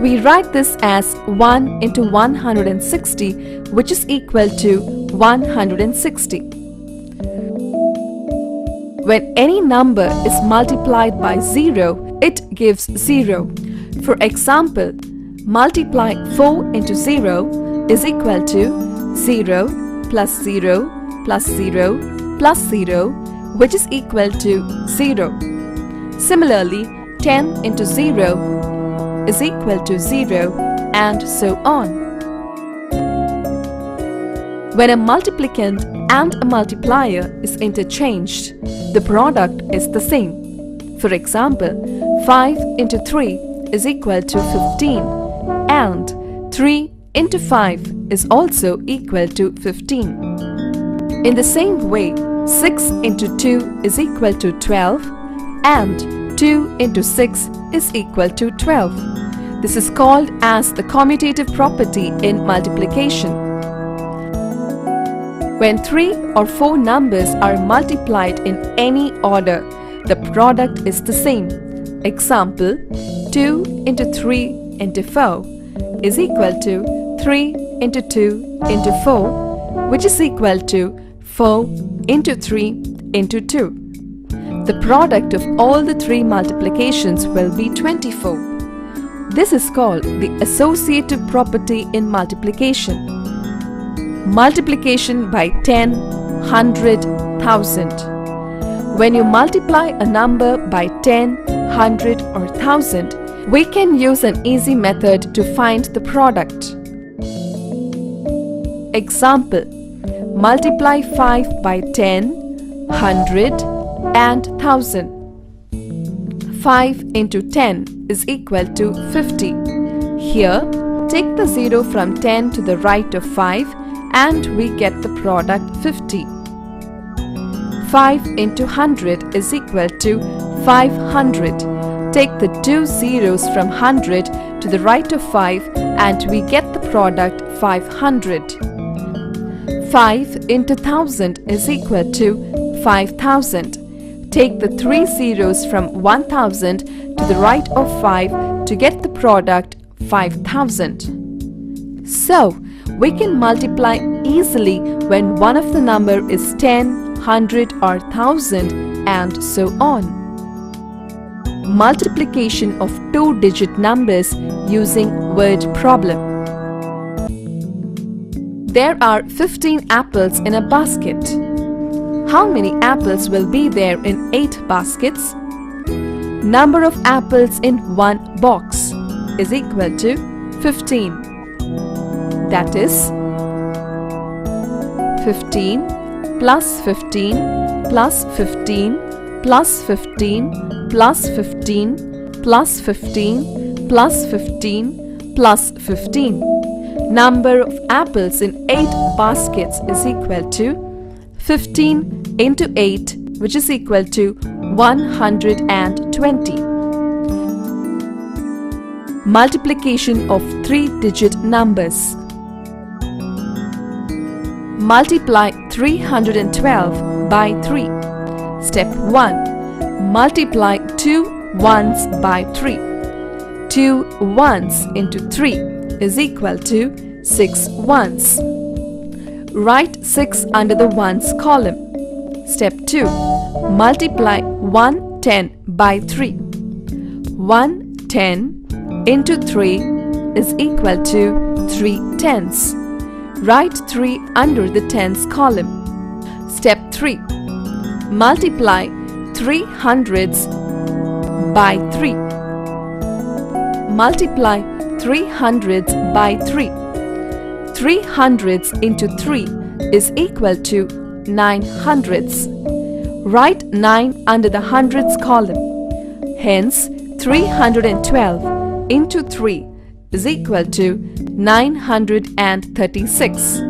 We write this as 1 into 160, which is equal to 160. When any number is multiplied by 0, it gives 0. For example, multiply 4 into 0 is equal to 0 plus 0 plus 0 plus 0, which is equal to 0. Similarly, 10 into 0 is equal to 0, and so on. When a multiplicand and a multiplier is interchanged, the product is the same. For example, 5 into 3 is equal to 15, and 3 into 5 is also equal to 15. In the same way, 6 into 2 is equal to 12, and 2 into 6 is equal to 12. This is called as the commutative property in multiplication. When 3 or 4 numbers are multiplied in any order, the product is the same. Example, 2 into 3 into 4 is equal to 3 into 2 into 4, which is equal to 4 into 3 into 2. The product of all the 3 multiplications will be 24. This is called the associative property in multiplication. Multiplication by 10, 100, 1000. When you multiply a number by 10, 100 or 1000, we can use an easy method to find the product. Example, multiply 5 by 10, 100 and 1000. 5 into 10 is equal to 50. Here, take the 0 from 10 to the right of 5 and we get the product 50. 5 into 100 is equal to 500. Take the 2 zeros from 100 to the right of 5 and we get the product 500. 5 into 1000 is equal to 5000. Take the 3 zeros from 1000 to the right of 5 to get the product 5000. So, we can multiply easily when one of the number is 10, 100 or 1000 and so on. Multiplication of two-digit numbers using word problem. There are 15 apples in a basket. How many apples will be there in 8 baskets? Number of apples in one box is equal to 15. That is 15 plus 15 plus 15 plus 15 plus 15 plus 15 plus 15 plus 15. Number of apples in 8 baskets is equal to 15 into 8, which is equal to 120. Multiplication of three-digit numbers. Multiply 312 by 3. Step 1. Multiply 2 ones by 3. 2 ones into 3 is equal to 6 ones. Write 6 under the ones column. Step 2. Multiply 110 by 3. 110 into 3 is equal to 3 tenths. Write 3 under the tens column. Step 3. Multiply 3 hundreds by 3. Multiply 3 hundreds by 3. 3 hundreds into 3 is equal to 9 hundredths. Write 9 under the hundreds column. Hence, 312 into 3 is equal to 936.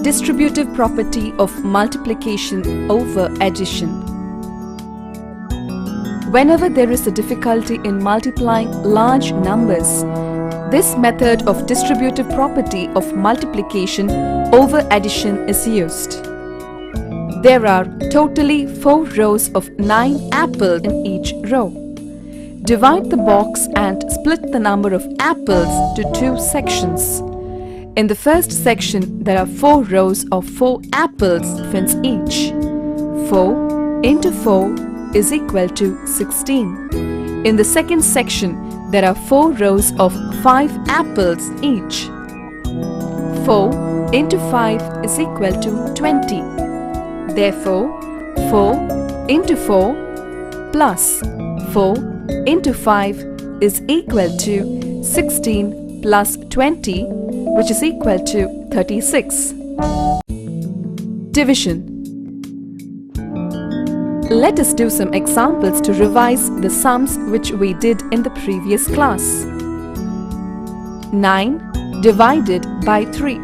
Distributive property of multiplication over addition. Whenever there is a difficulty in multiplying large numbers, this method of distributive property of multiplication over addition is used. There are totally 4 rows of 9 apples in each row. Divide the box and split the number of apples to 2 sections. In the first section, there are 4 rows of 4 apples fence each. 4 into 4 is equal to 16. In the second section, there are 4 rows of 5 apples each. 4 into 5 is equal to 20. Therefore, 4 into 4 plus 4 into 5 is equal to 16 plus 20, which is equal to 36. Division. Let us do some examples to revise the sums which we did in the previous class. 9 divided by 3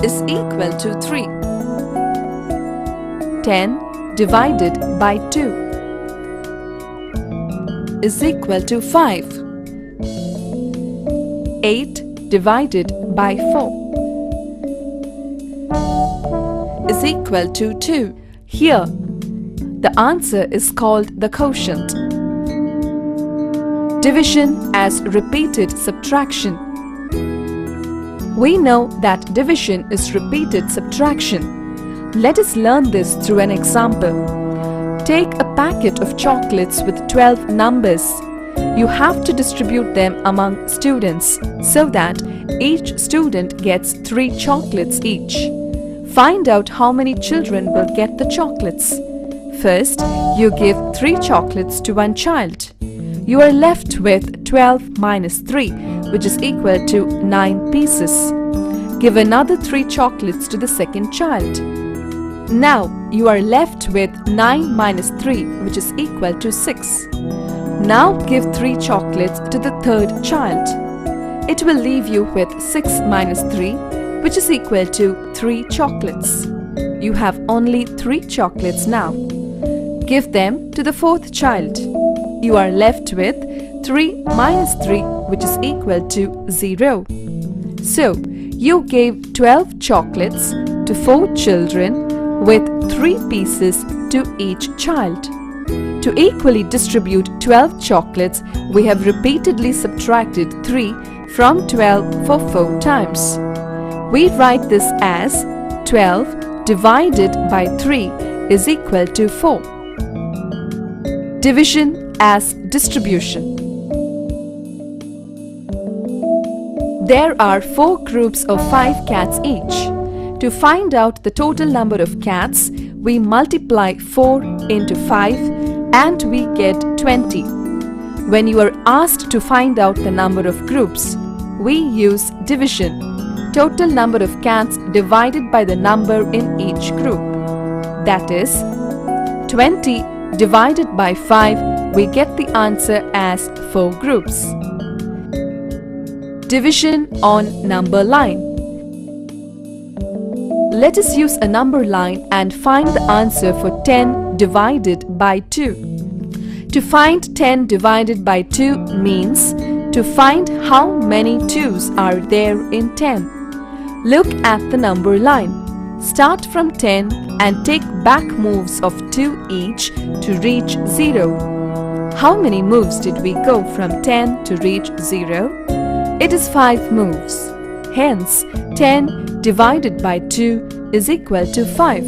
is equal to 3. 10 divided by 2 is equal to 5. 8 divided by 4 is equal to 2. Here, the answer is called the quotient. Division as repeated subtraction. We know that division is repeated subtraction. Let us learn this through an example. Take a packet of chocolates with 12 numbers. You have to distribute them among students so that each student gets 3 chocolates each. Find out how many children will get the chocolates. First, you give 3 chocolates to one child. You are left with 12 minus 3, which is equal to 9 pieces. Give another 3 chocolates to the second child. Now, you are left with 9 minus 3, which is equal to 6. Now, give 3 chocolates to the third child. It will leave you with 6 minus 3, which is equal to 3 chocolates. You have only 3 chocolates now. Give them to the fourth child. You are left with 3 minus 3, which is equal to 0. So, you gave 12 chocolates to 4 children with 3 pieces to each child. To equally distribute 12 chocolates, we have repeatedly subtracted 3 from 12 for 4 times. We write this as 12 divided by 3 is equal to 4. Division as distribution. There are 4 groups of 5 cats each. To find out the total number of cats, we multiply 4 into 5 and we get 20. When you are asked to find out the number of groups, we use division. Total number of cats divided by the number in each group. That is, 20 divided by 5, we get the answer as 4 groups. Division on number line. Let us use a number line and find the answer for 10 divided by 2. To find 10 divided by 2 means to find how many 2's are there in 10. Look at the number line. Start from 10 and take back moves of 2 each to reach 0. How many moves did we go from 10 to reach 0? It is 5 moves. Hence, 10 divided by 2 is equal to 5.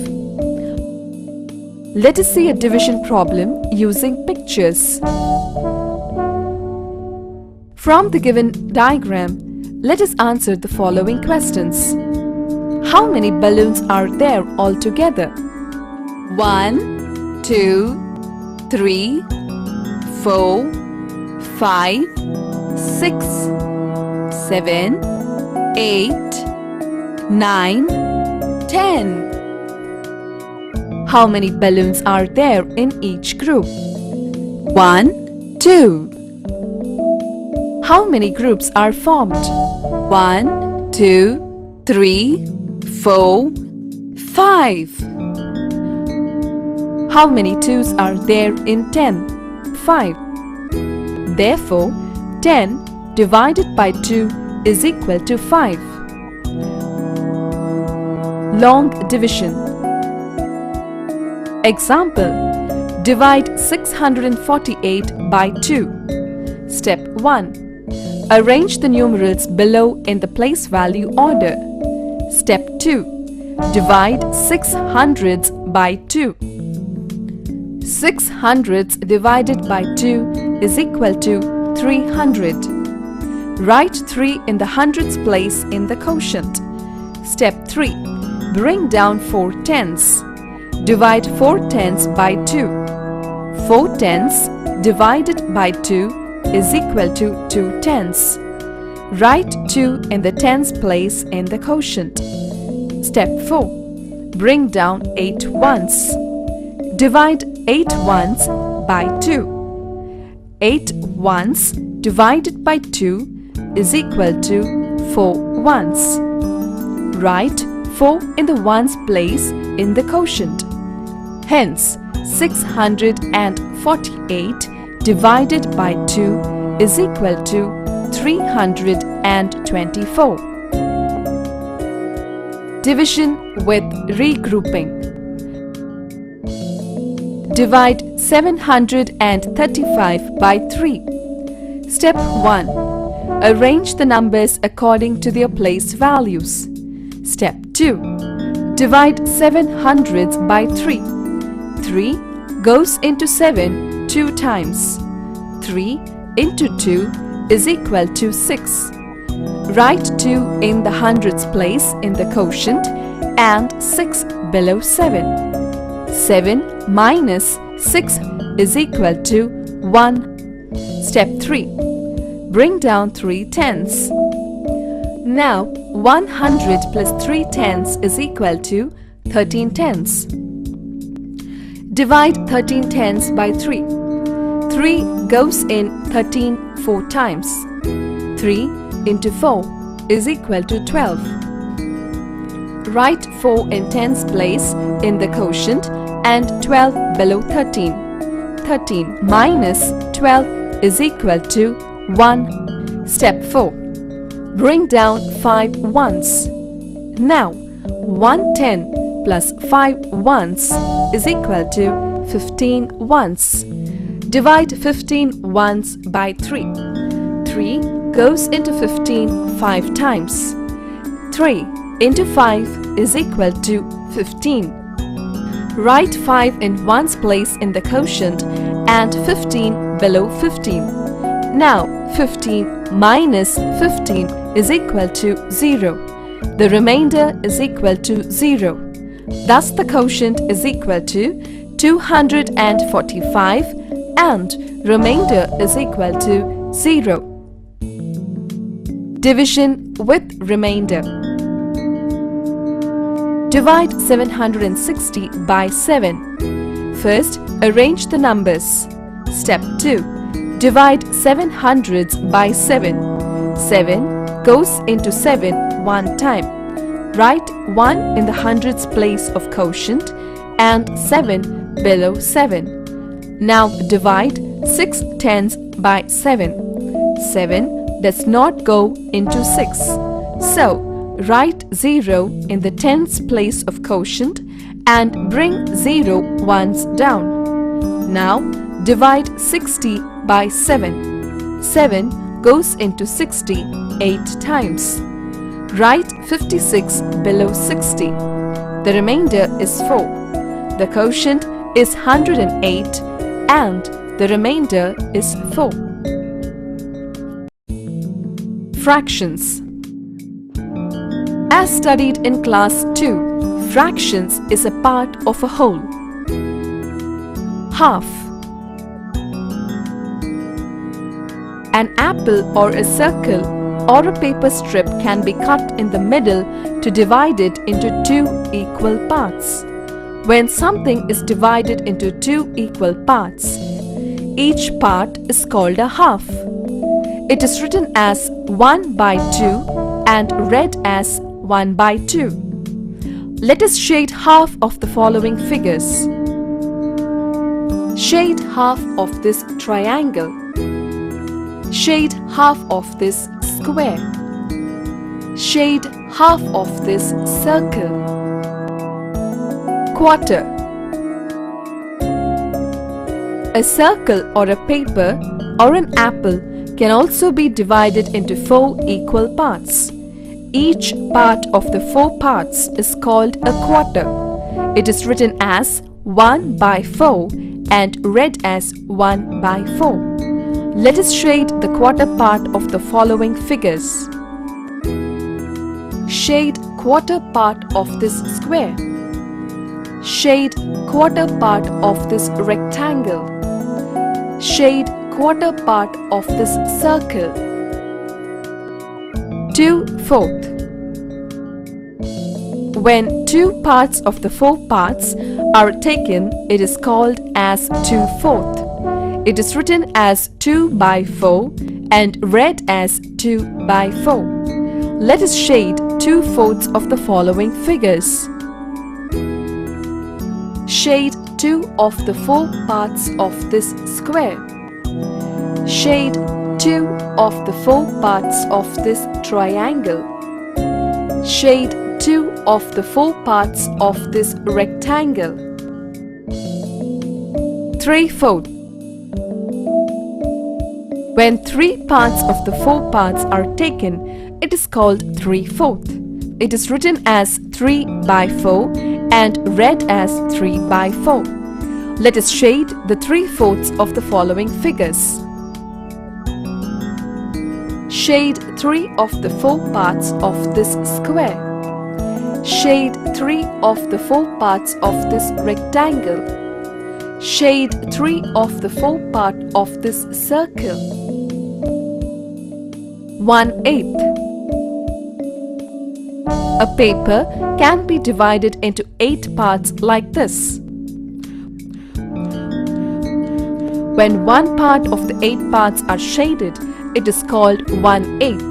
Let us see a division problem using pictures. From the given diagram, let us answer the following questions. How many balloons are there altogether? 1, 2, 3, 4, 5, 6, 7, 8, 9, 10. How many balloons are there in each group? 1, 2. How many groups are formed? 1, 2, 3, 4, 5. How many 2's are there in 10? 5. Therefore, 10 divided by 2 is equal to 5. Long division. Example: divide 648 by 2. Step 1. Arrange the numerals below in the place value order. Step 2. Divide 6 hundreds by 2. 6 hundreds divided by 2 is equal to 300. Write 3 in the hundreds place in the quotient. Step 3. Bring down 4 tens. Divide 4 tens by 2. 4 tens divided by 2 is equal to 2 tens. Write 2 in the tens place in the quotient. Step 4. Bring down 8 ones. Divide 8 ones by 2. 8 ones divided by 2 is equal to 4 ones. Write 4 in the ones place in the quotient. Hence, 648 divided by 2 is equal to 324. Division with regrouping. Divide 735 by 3. Step 1. Arrange the numbers according to their place values. Step 2. Divide 7 hundreds by 3. 3 goes into 7 2 times. 3 into 2 is equal to 6. Write 2 in the hundreds place in the quotient and 6 below 7. 7 minus 6 is equal to 1. Step 3. Bring down 3 tens. Now 100 plus 3 tens is equal to 13 tens. Divide 13 tens by 3. 3 goes in 13 4 times. 3 into 4 is equal to 12. Write 4 in tens place in the quotient and 12 below 13. 13 minus 12 is equal to 1. Step 4. Bring down 5 ones. Now, 110 plus 5 ones is equal to 15 ones. Divide 15 ones by 3. 3 goes into 15 5 times. 3 into 5 is equal to 15. Write 5 in ones place in the quotient and 15 below 15. Now 15 minus 15 is equal to 0. The remainder is equal to 0. Thus the quotient is equal to 245 and remainder is equal to 0. Division with remainder. Divide 760 by 7. First, arrange the numbers. Step 2. Divide 700s by 7. 7 goes into 7 one time. Write 1 in the hundreds place of quotient and 7 below 7. Now divide 6 tens by 7. 7 does not go into 6. So, write 0 in the tens place of quotient and bring 0 ones down. Now, divide 60 by 7. 7 goes into 60 8 times. Write 56 below 60. The remainder is 4. The quotient is 108 and the remainder is 4. Fractions. As studied in class 2, fractions is a part of a whole. Half. An apple or a circle or a paper strip can be cut in the middle to divide it into 2 equal parts. When something is divided into 2 equal parts, each part is called a half. It is written as 1 by 2 and read as 1 by 2. Let us shade half of the following figures. Shade half of this triangle. Shade half of this square. Shade half of this circle. Quarter. A circle or a paper or an apple can also be divided into 4 equal parts. Each part of the 4 parts is called a quarter. It is written as 1 by 4 and read as 1 by 4. Let us shade the quarter part of the following figures. Shade quarter part of this square. Shade quarter part of this rectangle. Shade quarter part of this circle. 2/4. When 2 parts of the 4 parts are taken, it is called as 2/4. It is written as 2 by 4 and read as 2 by 4. Let us shade 2/4 of the following figures. Shade 2 of the 4 parts of this square. Shade 2 of the 4 parts of this triangle. Shade 2 of the 4 parts of this rectangle. 3/4. When 3 parts of the 4 parts are taken, it is called 3/4. It is written as 3 by 4 and read as 3 by 4. Let us shade the 3/4 of the following figures. Shade 3 of the 4 parts of this square. Shade 3 of the 4 parts of this rectangle. Shade 3 of the 4 part of this circle. 1/8. A paper can be divided into 8 parts like this. When one part of the 8 parts are shaded, it is called 1/8.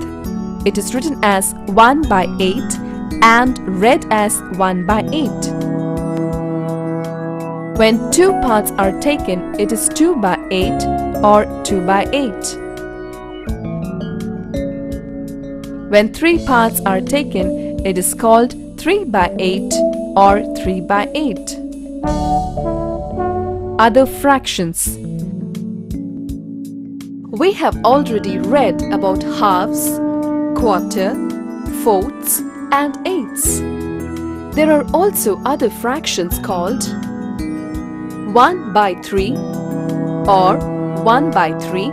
It is written as 1 by 8 and read as 1 by 8. When 2 parts are taken, it is 2 by 8 or 2 by 8. When 3 parts are taken, it is called 3 by 8 or 3 by 8. Other fractions. We have already read about halves, quarter, fourths and eighths. There are also other fractions called 1 by 3 or 1 by 3.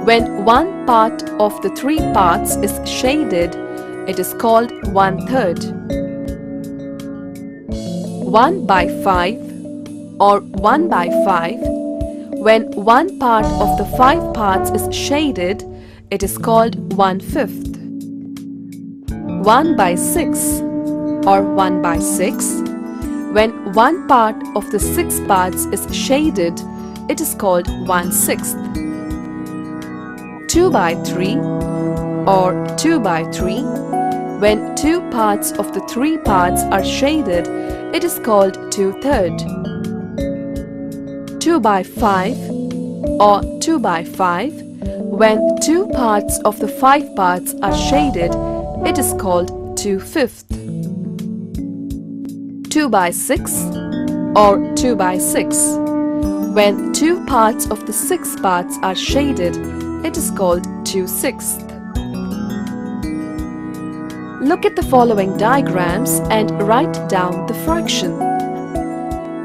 When one part of the 3 parts is shaded, it is called 1/3. 1 by 5 or 1 by 5. When one part of the 5 parts is shaded, it is called 1/5. 1 by 6 or 1 by 6. When one part of the 6 parts is shaded, it is called 1/6. 2 by 3 or 2 by 3. When 2 parts of the 3 parts are shaded, it is called 2/3. 2 by 5 or 2 by 5. When 2 parts of the 5 parts are shaded, it is called 2/5. 2 by 6 or 2 by 6. When 2 parts of the 6 parts are shaded, it is called 2/6. Look at the following diagrams and write down the fraction.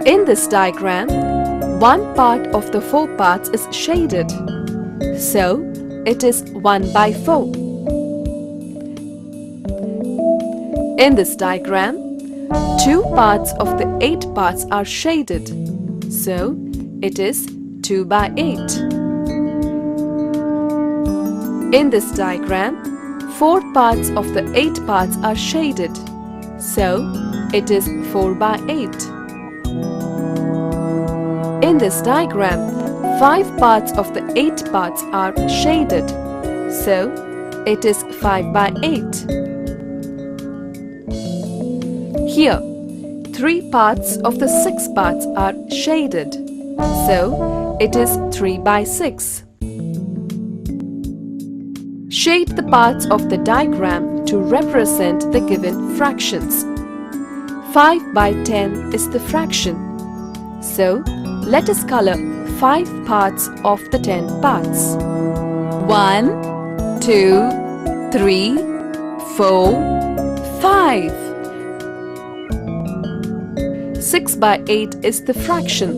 In this diagram, one part of the 4 parts is shaded, so it is 1 by 4. In this diagram, 2 parts of the 8 parts are shaded, so it is 2 by 8. In this diagram, 4 parts of the 8 parts are shaded, so it is 4 by 8. In this diagram, 5 parts of the 8 parts are shaded, so it is 5 by 8. Here, 3 parts of the 6 parts are shaded, so it is 3 by 6. Shade the parts of the diagram to represent the given fractions. 5 by 10 is the fraction. So, let us color 5 parts of the 10 parts. 1, 2, 3, 4, 5. 6 by 8 is the fraction.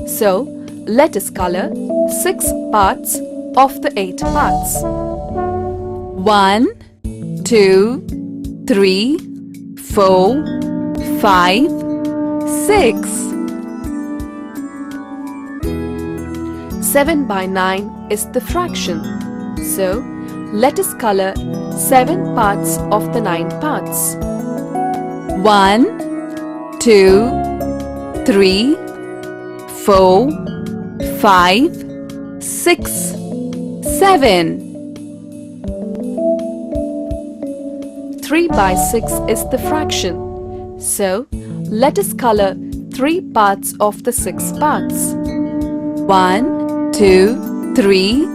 So, let us color 6 parts of the 8 parts. 1, 2, 3, 4, 5, 6. 7 by 9 is the fraction. So, let us color 7 parts of the 9 parts. 1, 2, 3, 4, 5, 6, 7. 3 by 6 is the fraction. So, let us color 3 parts of the 6 parts. 1, 2, 3.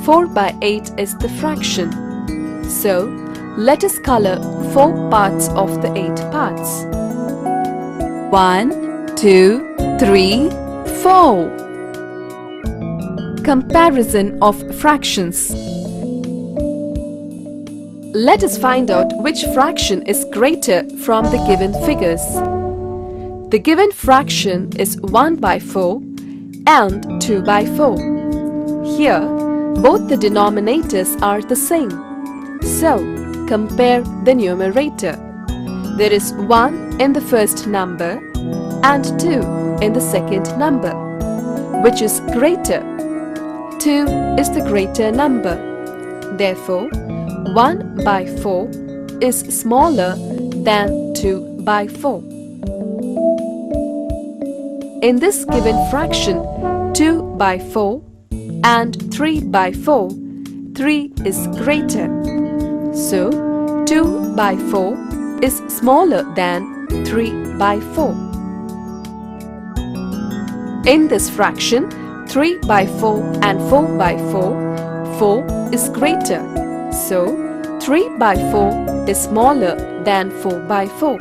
4 by 8 is the fraction. So, let us color 4 parts of the 8 parts. 1, 2, 3, 4. Comparison of fractions. Let us find out which fraction is greater from the given figures. The given fraction is 1 by 4 and 2 by 4. Here, both the denominators are the same. So, compare the numerator. There is 1 in the first number and 2 in the second number. Which is greater? 2 is the greater number. Therefore, 1 by 4 is smaller than 2 by 4. In this given fraction, 2 by 4 and 3 by 4, 3 is greater. So, 2 by 4 is smaller than 3 by 4. In this fraction, 3 by 4 and 4 by 4 4 is greater. So 3 by 4 is smaller than 4 by 4.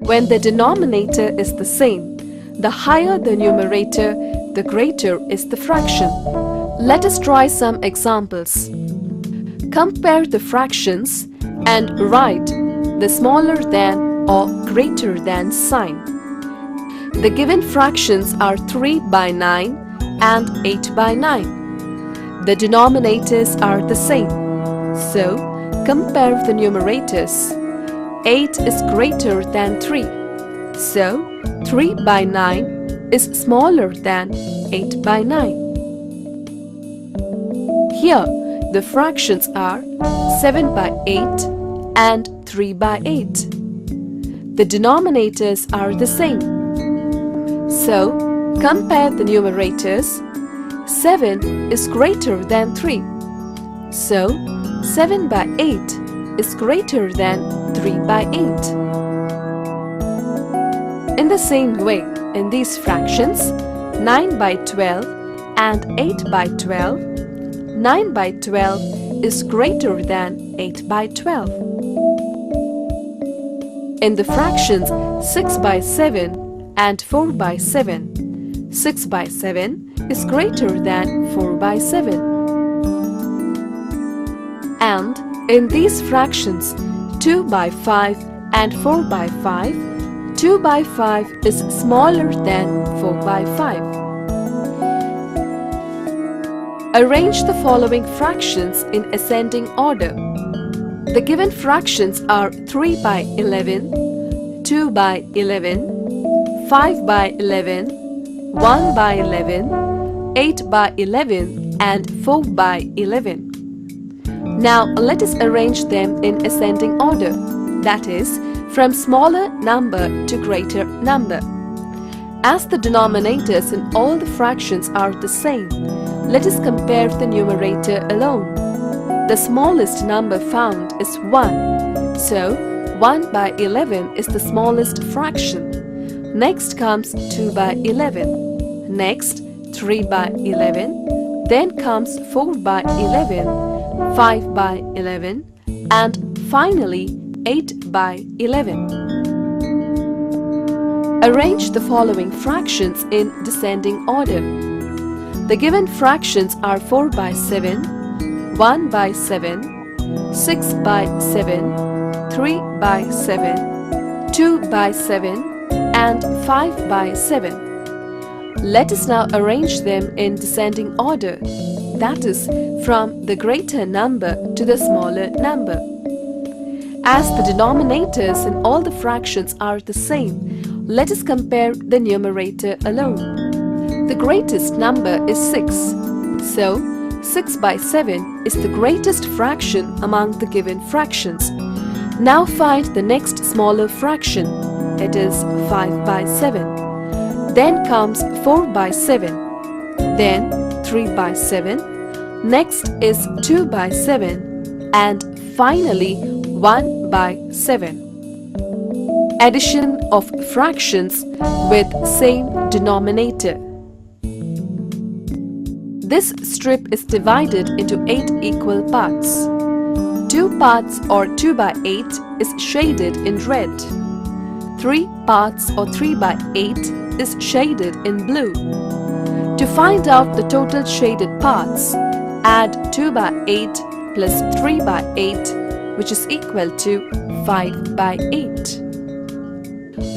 When the denominator is the same, the higher the numerator, the greater is the fraction. Let us try some examples. Compare the fractions and write the smaller than or greater than sign. The given fractions are 3 by 9 and 8 by 9. The denominators are the same. So, compare the numerators. 8 is greater than 3. So, 3 by 9 is smaller than 8 by 9. Here, the fractions are 7 by 8 and 3 by 8. The denominators are the same. So, compare the numerators. 7 is greater than 3. So, 7 by 8 is greater than 3 by 8. In the same way, in these fractions, 9 by 12 and 8 by 12, 9 by 12 is greater than 8 by 12. In the fractions 6 by 7 and 4 by 7, 6 by 7 is greater than 4 by 7. And in these fractions 2 by 5 and 4 by 5, 2 by 5 is smaller than 4 by 5. Arrange the following fractions in ascending order. The given fractions are 3 by 11, 2 by 11, 5 by 11, 1 by 11, 8 by 11 and 4 by 11. Now let us arrange them in ascending order, that is, from smaller number to greater number. As the denominators in all the fractions are the same, let us compare the numerator alone. The smallest number found is 1, so 1 by 11 is the smallest fraction. Next comes 2 by 11, next 3 by 11, then comes 4 by 11, 5 by 11, and finally 8 by 11. Arrange the following fractions in descending order. The given fractions are 4 by 7, 1 by 7, 6 by 7, 3 by 7, 2 by 7, and 5 by 7. Let us now arrange them in descending order, that is, from the greater number to the smaller number. As the denominators in all the fractions are the same, let us compare the numerator alone. The greatest number is 6, so 6 by 7 is the greatest fraction among the given fractions. Now find the next smaller fraction, it is 5 by 7. Then comes 4 by 7, then 3 by 7, next is 2 by 7, and finally 1 by 7. Addition of fractions with same denominator. This strip is divided into 8 equal parts. 2 parts or 2 by 8 is shaded in red. 3 parts or 3 by 8 is shaded in blue. To find out the total shaded parts, add 2 by 8 plus 3 by 8, which is equal to 5 by 8.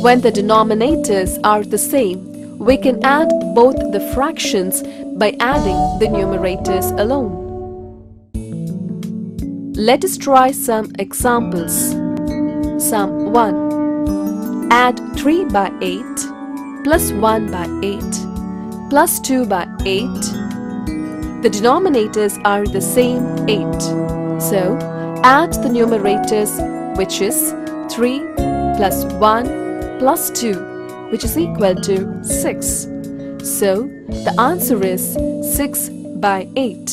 When the denominators are the same, we can add both the fractions by adding the numerators alone. Let us try some examples. Sum 1. Add 3 by 8 plus 1 by 8 plus 2 by 8. The denominators are the same 8. So, add the numerators, which is 3 plus 1 plus 2, which is equal to 6. So, the answer is 6 by 8.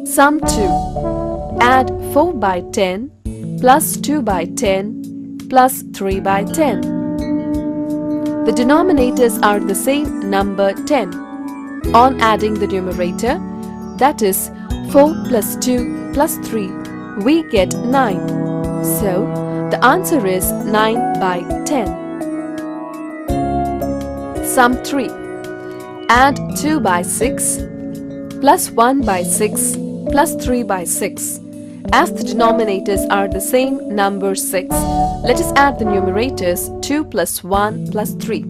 Sum 2. Add 4 by 10 plus 2 by 10 plus 3 by 10. The denominators are the same number 10. On adding the numerator, that is 4 plus 2 plus 3, we get 9. So, the answer is 9 by 10. Sum 3. Add 2 by 6 plus 1 by 6 plus 3 by 6. As the denominators are the same number 6, let us add the numerators 2 plus 1 plus 3.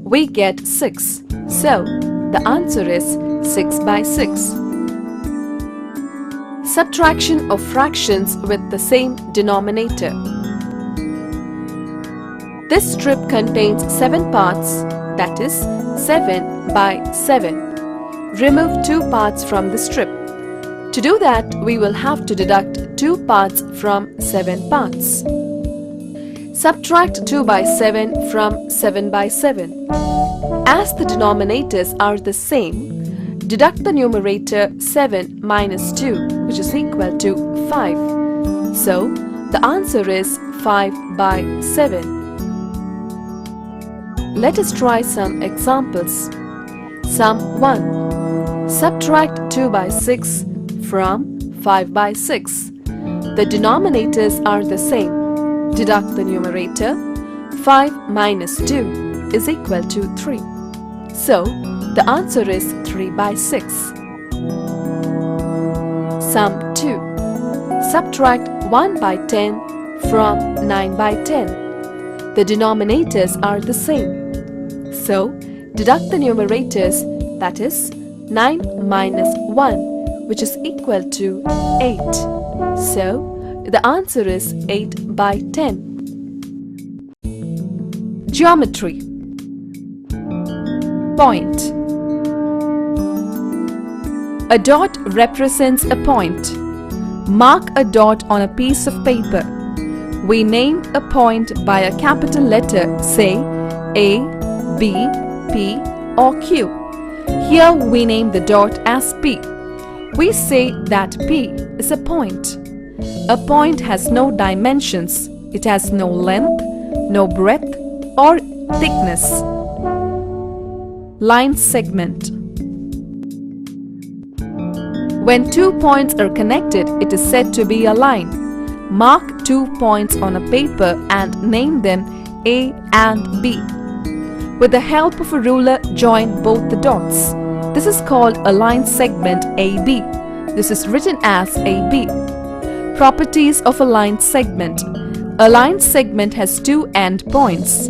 We get 6. So, the answer is 6 by 6. Subtraction of fractions with the same denominator. This strip contains 7 parts, that is 7 by 7. Remove 2 parts from the strip. To do that, we will have to deduct 2 parts from 7 parts. Subtract 2 by 7 from 7 by 7. As the denominators are the same, deduct the numerator 7 minus 2, which is equal to 5. So, the answer is 5 by 7. Let us try some examples. Sum 1. Subtract 2 by 6 from 5 by 6. The denominators are the same. Deduct the numerator. 5 minus 2 is equal to 3. So, the answer is 3 by 6. Sum 2. Subtract 1 by 10 from 9 by 10. The denominators are the same. So, deduct the numerators, that is 9 minus 1, which is equal to 8. So, the answer is 8 by 10. Geometry. Point. A dot represents a point. Mark a dot on a piece of paper. We name a point by a capital letter, say A, B, P or Q. Here we name the dot as P. We say that P is a point. A point has no dimensions. It has no length, no breadth or thickness. Line segment. When 2 points are connected, it is said to be a line. Mark 2 points on a paper and name them A and B. With the help of a ruler, join both the dots. This is called a line segment AB. This is written as AB. Properties of a line segment. A line segment has 2 end points.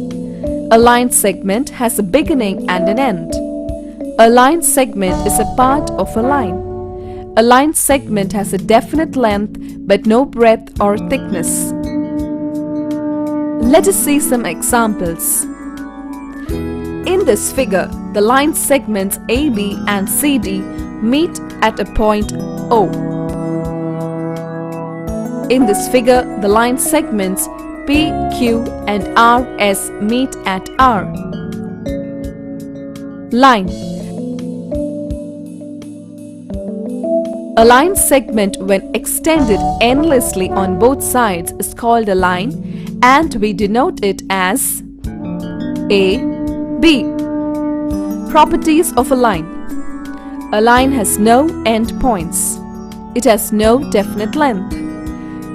A line segment has a beginning and an end. A line segment is a part of a line. A line segment has a definite length but no breadth or thickness. Let us see some examples. In this figure, the line segments AB and CD meet at a point O. In this figure, the line segments P, Q and RS meet at R. Line. A line segment, when extended endlessly on both sides, is called a line, and we denote it as A, B. Properties of a line. A line has no end points. It has no definite length.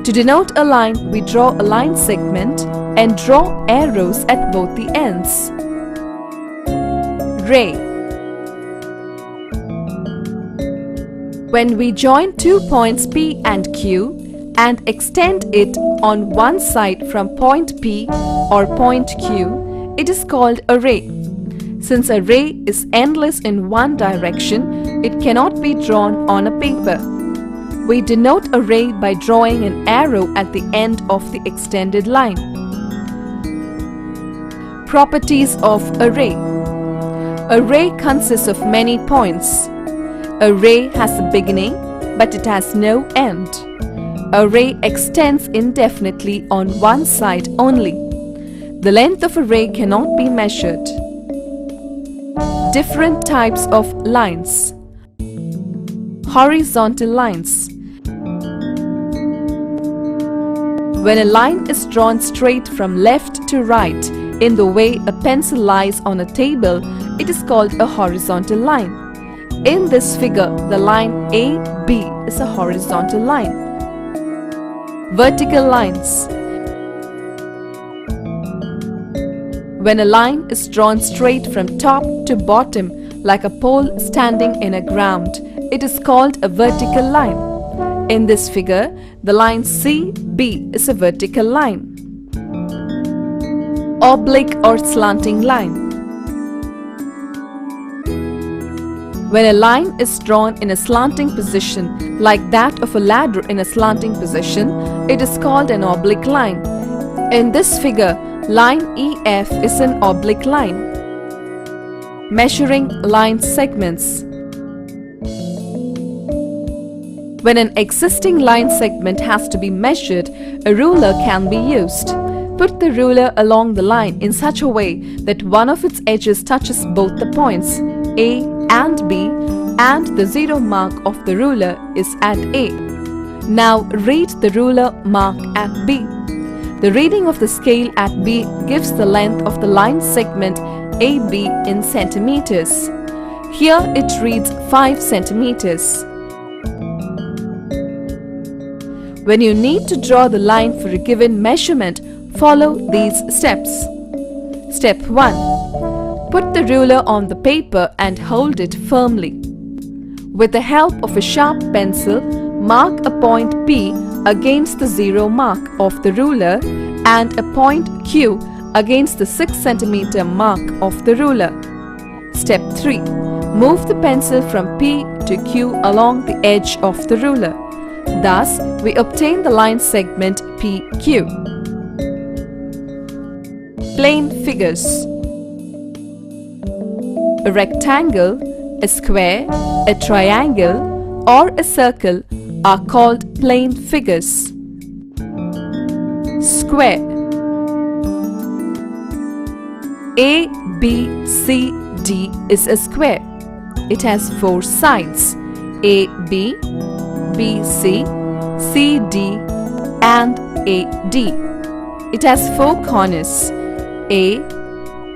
To denote a line, we draw a line segment and draw arrows at both the ends. Ray. When we join 2 points P and Q and extend it on one side from point P or point Q, it is called a ray. Since a ray is endless in one direction, it cannot be drawn on a paper. We denote a ray by drawing an arrow at the end of the extended line. Properties of a ray. A ray consists of many points. A ray has a beginning, but it has no end. A ray extends indefinitely on one side only. The length of a ray cannot be measured. Different types of lines. Horizontal lines. When a line is drawn straight from left to right in the way a pencil lies on a table, it is called a horizontal line. In this figure, the line AB is a horizontal line. Vertical lines. When a line is drawn straight from top to bottom like a pole standing in a ground, it is called a vertical line. In this figure, the line CB is a vertical line. Oblique or slanting line. When a line is drawn in a slanting position like that of a ladder in a slanting position, it is called an oblique line. In this figure, line EF is an oblique line. Measuring line segments. When an existing line segment has to be measured, a ruler can be used. Put the ruler along the line in such a way that one of its edges touches both the points A and B, and the zero mark of the ruler is at A. Now read the ruler mark at B. The reading of the scale at B gives the length of the line segment AB in centimeters. Here it reads 5 centimeters. When you need to draw the line for a given measurement, follow these steps. Step 1. Put the ruler on the paper and hold it firmly. With the help of a sharp pencil, mark a point P against the zero mark of the ruler and a point Q against the 6 cm mark of the ruler. Step 3. Move the pencil from P to Q along the edge of the ruler. Thus, we obtain the line segment PQ. Plane figures. A rectangle, a square, a triangle, or a circle are called plane figures. Square. ABCD is a square. It has 4 sides: AB, BC, CD, and AD. It has 4 corners: A,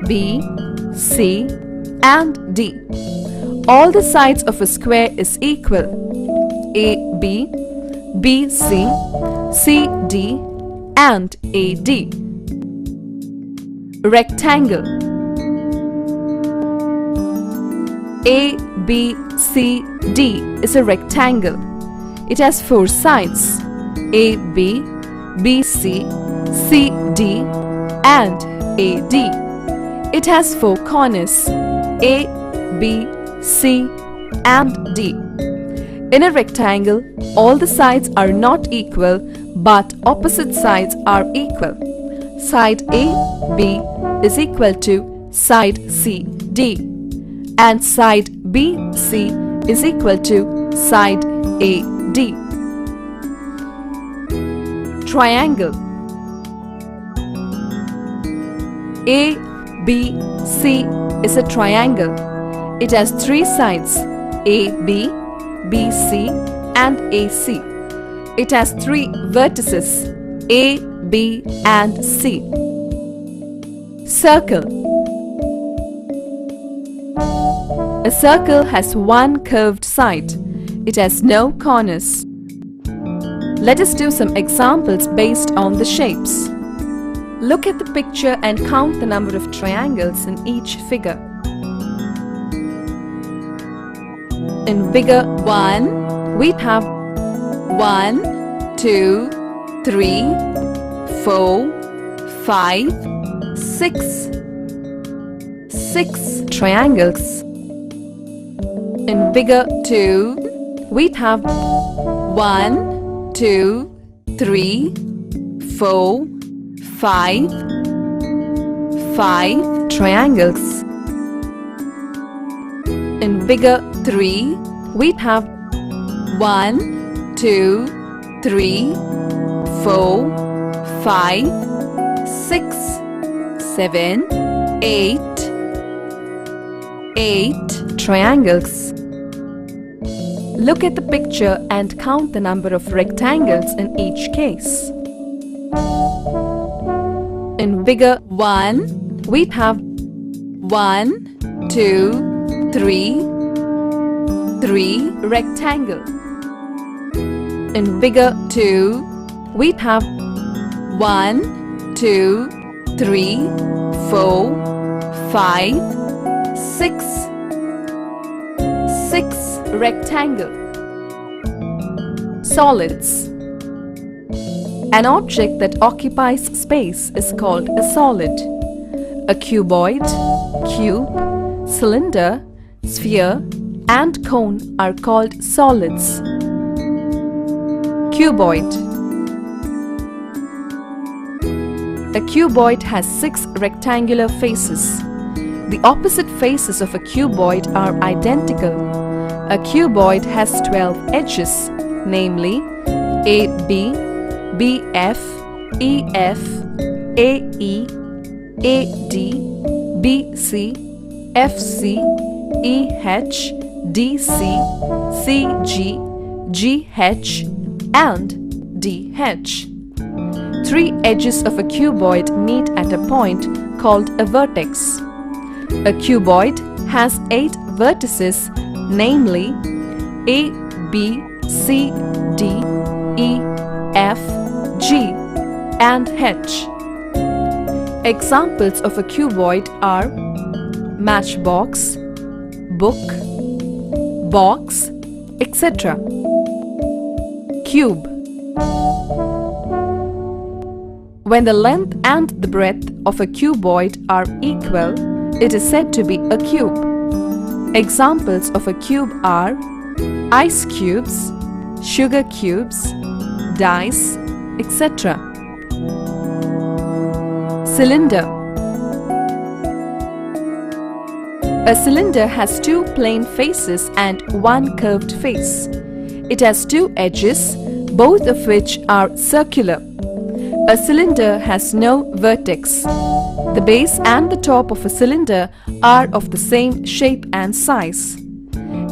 B, C, and D. All the sides of a square is equal: AB, BC, CD, and AD. Rectangle. ABCD is a rectangle. It has 4 sides: AB, BC, CD, and AD. It has 4 corners: A, B, C, and D. In a rectangle, all the sides are not equal, but opposite sides are equal. Side AB is equal to side CD, and side BC is equal to side AD. Triangle. ABC is a triangle. It has 3 sides: AB, BC, and AC. It has 3 vertices: A, B, and C. Circle. A circle has 1 curved side. It has no corners. Let us do some examples based on the shapes. Look at the picture and count the number of triangles in each figure. In figure 1, we have 1, 2, 3, 4, 5, 6 triangles. In figure 2, we have 1, 2, 3, 4, 5 triangles. In figure 3, we have 1, 2, 3, 4, 5, 6, 7, 8 triangles. Look at the picture and count the number of rectangles in each case. In figure 1, we have 1, 2, 3, 3 rectangle. In figure 2, we have 1, 2, 3, 4, 5, 6. 6 rectangle. Solids. An object that occupies space is called a solid. A cuboid, cube, cylinder, sphere, and cone are called solids. Cuboid. A cuboid has 6 rectangular faces. The opposite faces of a cuboid are identical. A cuboid has 12 edges, namely AB, BF, EF, AE, AD, BC, FC, EH, DC, CG, GH, and DH. 3 edges of a cuboid meet at a point called a vertex. A cuboid has 8 vertices, namely A, B, C, D, E, F, G, and H. Examples of a cuboid are matchbox, book, box, etc. Cube. When the length and the breadth of a cuboid are equal, it is said to be a cube. Examples of a cube are ice cubes, sugar cubes, dice, etc. Cylinder. A cylinder has 2 plane faces and 1 curved face. It has 2 edges, both of which are circular. A cylinder has no vertex. The base and the top of a cylinder are of the same shape and size.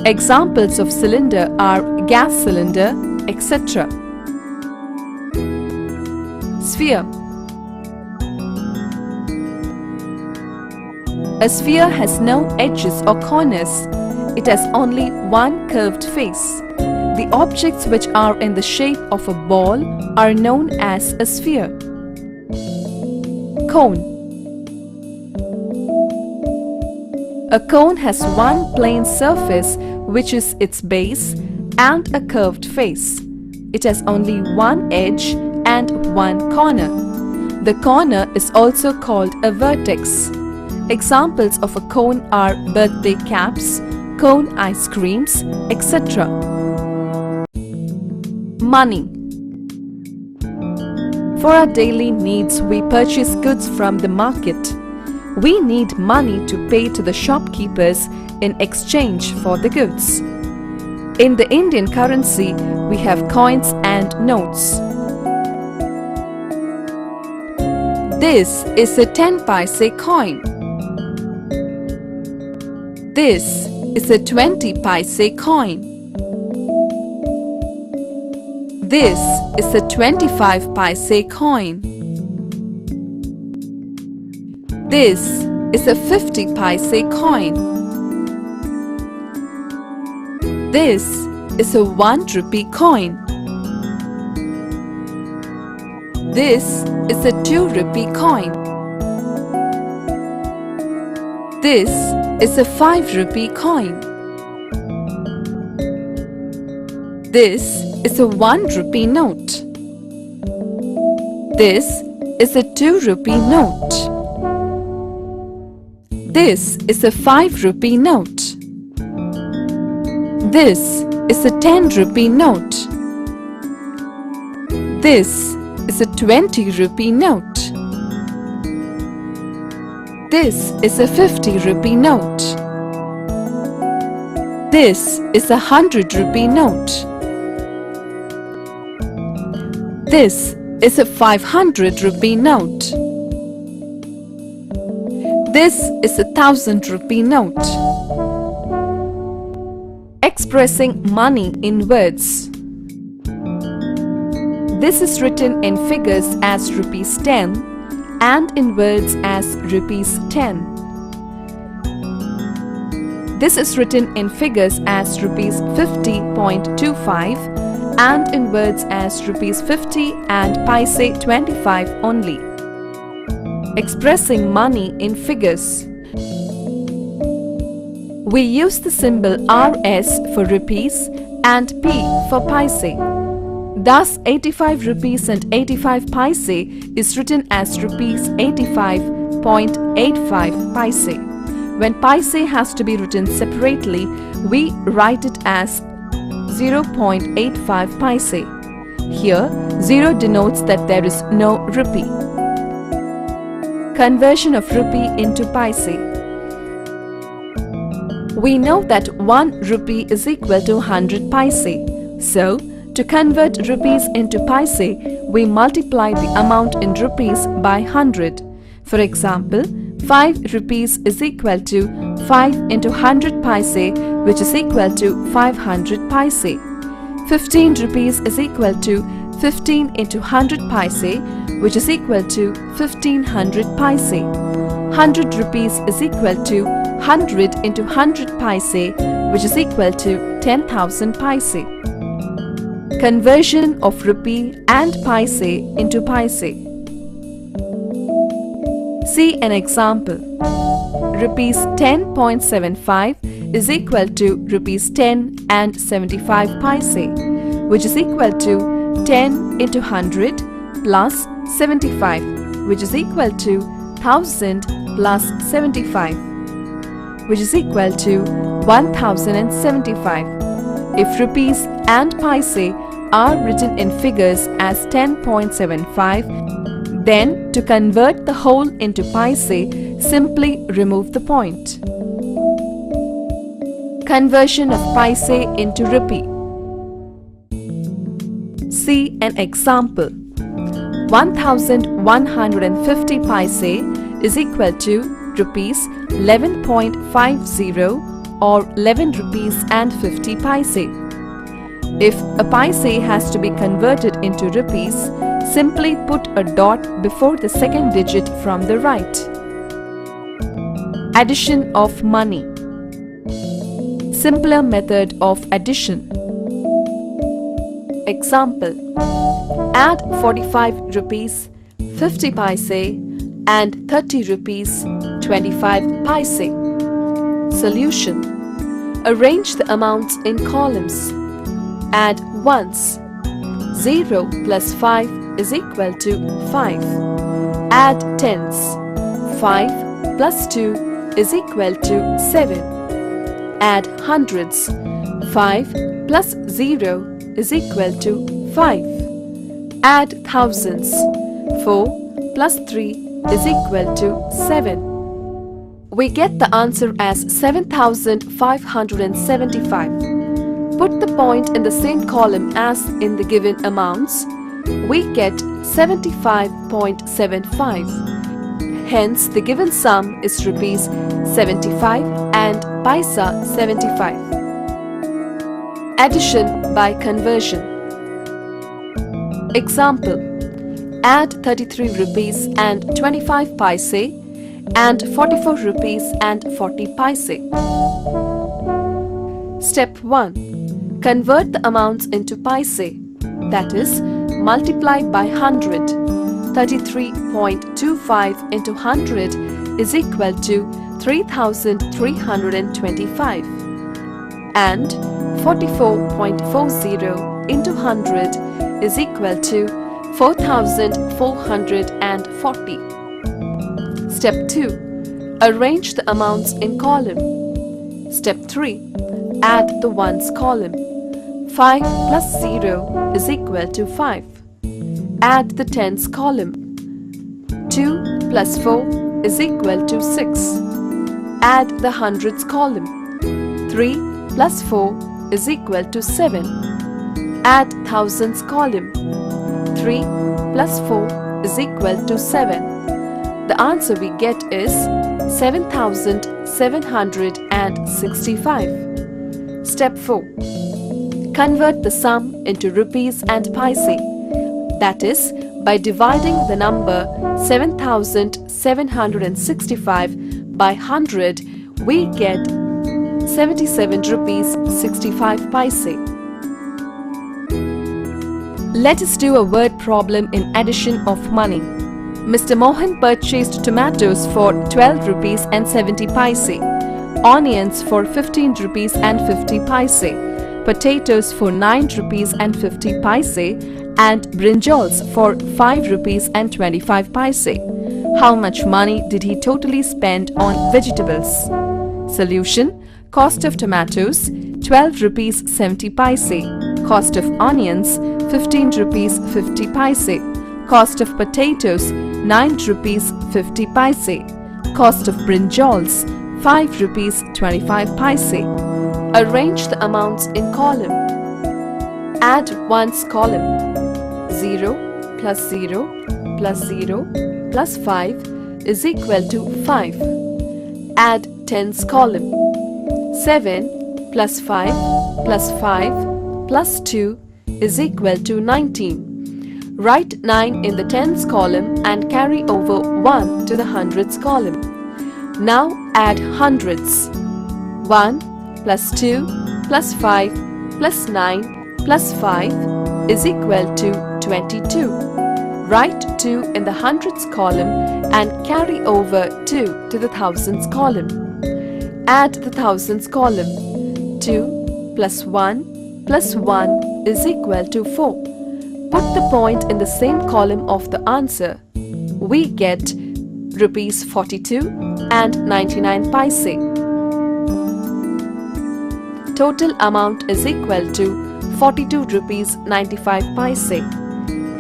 Examples of cylinder are gas cylinder, etc. Sphere. A sphere has no edges or corners. It has only 1 curved face. The objects which are in the shape of a ball are known as a sphere. Cone. A cone has 1 plane surface, which is its base, and a curved face. It has only 1 edge and 1 corner. The corner is also called a vertex. Examples of a cone are birthday caps, cone ice creams, etc. Money. For our daily needs, we purchase goods from the market. We need money to pay to the shopkeepers in exchange for the goods. In the Indian currency, we have coins and notes. This is a 10 paise coin. This is a 20 paise coin. This is a 25 paise coin. This is a 50 paise coin. This is a 1 rupee coin. This is a 2 rupee coin. This is a 5 rupee coin. This is a 1 rupee note. This is a 2 rupee note. This is a 5 rupee note. This is a 10 rupee note. This is a 20 rupee note. This is a 50 rupee note. This is a 100 rupee note. This is a 500 rupee note. This is a 1000 rupee note. Expressing money in words. This is written in figures as rupees 10 and in words as rupees 10. This is written in figures as rupees 50.25 and in words as rupees 50 and paise 25 only. Expressing money in figures. We use the symbol RS for rupees and P for paise. Thus, 85 rupees and 85 paise is written as rupees 85.85 paise. When paise has to be written separately, we write it as 0.85 paise. Here, 0 denotes that there is no rupee. Conversion of rupee into paise. We know that 1 rupee is equal to 100 paise. So, to convert rupees into paise, we multiply the amount in rupees by 100. For example, 5 rupees is equal to 5 into 100 paise, which is equal to 500 paise. 15 rupees is equal to 15 into 100 paise, which is equal to 1500 paise. 100 rupees is equal to 100 into 100 paise, which is equal to 10,000 paise. Conversion of rupee and paise into paise. See an example. Rupees 10.75 is equal to rupees 10 and 75 paise, which is equal to 10 into 100 plus 75, which is equal to 1000 plus 75, which is equal to 1075. If rupees and paise are written in figures as 10.75, then to convert the whole into paise, simply remove the point. Conversion of paise into rupee. See an example. 1150 paise is equal to rupees 11.50 or 11 rupees and 50 paise. If a paise has to be converted into rupees, simply put a dot before the second digit from the right. Addition of money. Simpler method of addition. Example. Add 45 rupees, 50 paise and 30 rupees, 25 paise. Solution. Arrange the amounts in columns. Add ones. 0 plus 5 is equal to 5. Add tens. 5 plus 2 is equal to 7. Add hundreds. 5 plus 0 is equal to 5. Add thousands. 4 plus 3 is equal to 7. We get the answer as 7,575. Put the point in the same column as in the given amounts. We get 75.75. Hence, the given sum is rupees 75 and paisa 75. Addition by conversion. Example. Add 33 rupees and 25 paise and 44 rupees and 40 paise. Step 1. Convert the amounts into paise, that is, multiply by 100. 33.25 into 100 is equal to 3,325 and 44.40 into 100 is equal to 4,440. Step 2. Arrange the amounts in column. Step 3. Add the ones column. 5 plus 0 is equal to 5. Add the tens column. 2 plus 4 is equal to 6. Add the hundreds column. 3 plus 4 is equal to 7. Add thousands column. 3 plus 4 is equal to 7. The answer we get is 7,765. Step 4. Convert the sum into rupees and paise. That is, by dividing the number 7,765 by 100, we get 77 rupees 65 paise. Let us do a word problem in addition of money. Mr. Mohan purchased tomatoes for 12 rupees and 70 paise, onions for 15 rupees and 50 paise, potatoes for 9 rupees and 50 paise, and brinjals for 5 rupees and 25 paise. How much money did he totally spend on vegetables? Solution: cost of tomatoes 12 rupees 70 paise, cost of onions 15 rupees 50 paise, cost of potatoes 9 rupees 50 paise, cost of brinjals 5 rupees 25 paise. Arrange the amounts in column. Add ones column. 0 plus 0 plus 0 plus 5 is equal to 5. Add tens column. 7 plus 5 plus 5 plus 2 is equal to 19. Write 9 in the tens column and carry over 1 to the hundreds column. Now add hundreds. 1 plus 2 plus 5 plus 9 plus 5 is equal to 22. Write 2 in the hundreds column and carry over 2 to the thousands column. Add the thousands column. 2 plus 1 plus 1 is equal to 4. Put the point in the same column of the answer. We get rupees 42 and 99 paise. Total amount is equal to 42 rupees 95 paise.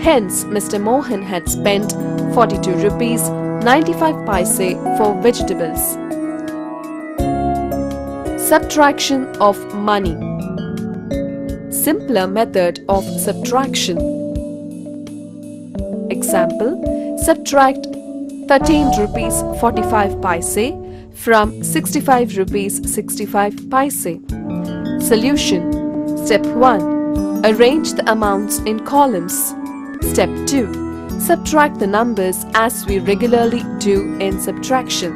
Hence, Mr. Mohan had spent 42 rupees 95 paise for vegetables. Subtraction of money. Simpler method of subtraction. Example: subtract 13 rupees 45 paise from 65 rupees 65 paise. Solution: Step 1. Arrange the amounts in columns. Step 2. Subtract the numbers as we regularly do in subtraction.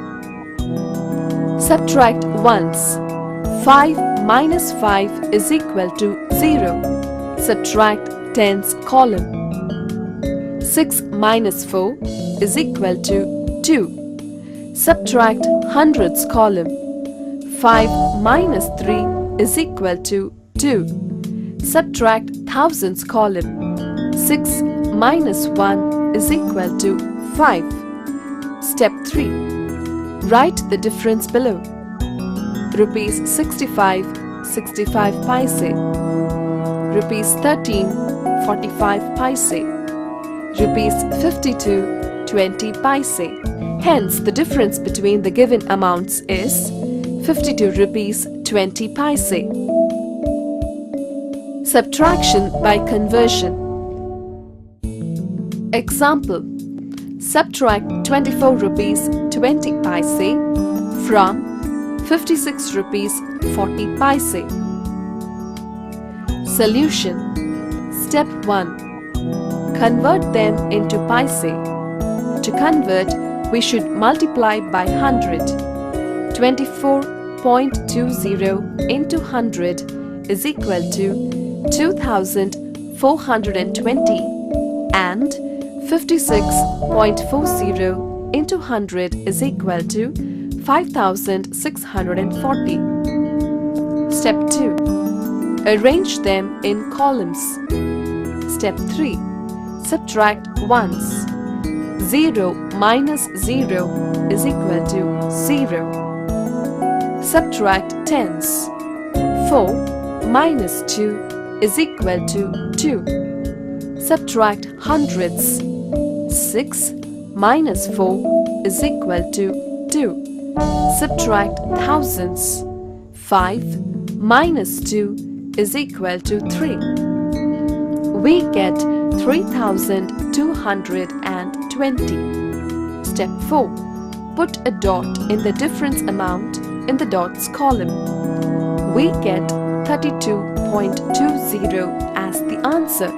Subtract ones. 5 minus 5 is equal to 0. Subtract tens column. 6 minus 4 is equal to 2. Subtract hundreds column. 5 minus 3 is equal to 2. Subtract thousands column. 6 minus 1 is equal to 5. Step 3. Write the difference below. Rupees 65 65 paise, rupees 13 45 paise, rupees 52 20 paise. Hence, the difference between the given amounts is 52 rupees 20 paise. Subtraction by conversion. Example: subtract 24 rupees 20 paise from 56 rupees 40 paise. Solution: Step 1. Convert them into paise. To convert, we should multiply by 100. 24.20 into 100 is equal to 2420 and 56.40 into 100 is equal to 5640. Step 2. Arrange them in columns. Step 3. Subtract ones. 0 minus 0 is equal to 0. Subtract tens. 4 minus 2 is equal to 2. Subtract hundreds. 6 minus 4 is equal to 2. Subtract thousands. 5 minus 2 is equal to 3. We get 3,220. Step 4. Put a dot in the difference amount in the dots column. We get 32.20 as the answer.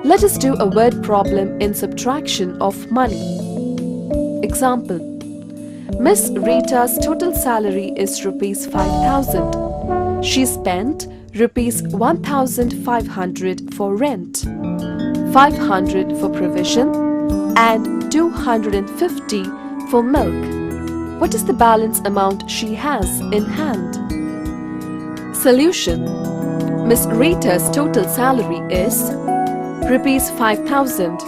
Let us do a word problem in subtraction of money. Example: Miss Rita's total salary is rupees 5,000. She spent rupees 1,500 for rent, 500 for provision, and 250 for milk. What is the balance amount she has in hand? Solution. Miss Rita's total salary is rupees 5,000.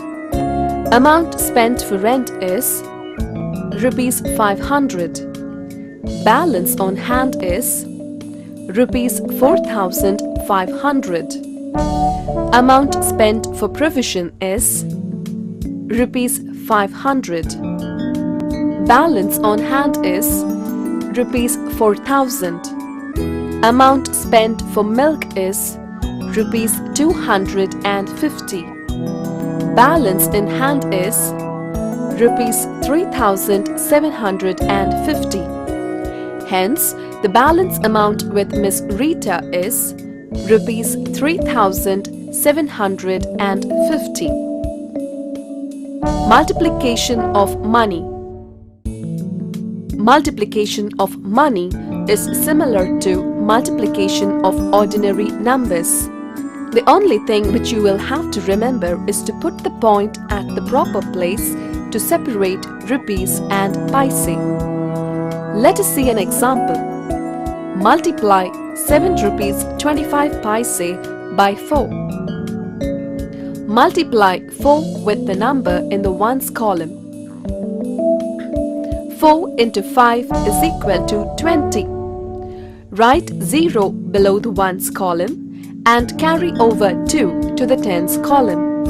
Amount spent for rent is rupees 500. Balance on hand is rupees 4,500. Amount spent for provision is rupees 500. Balance on hand is rupees 4,000. Amount spent for milk is rupees 250. Balance in hand is rupees 3,750. Hence, the balance amount with Miss Rita is rupees 3,750. Multiplication of money. Multiplication of money is similar to multiplication of ordinary numbers. The only thing which you will have to remember is to put the point at the proper place to separate rupees and paise. Let us see an example. Multiply 7 rupees 25 paise by 4. Multiply 4 with the number in the ones column. 4 into 5 is equal to 20. Write 0 below the ones column and carry over 2 to the tens column.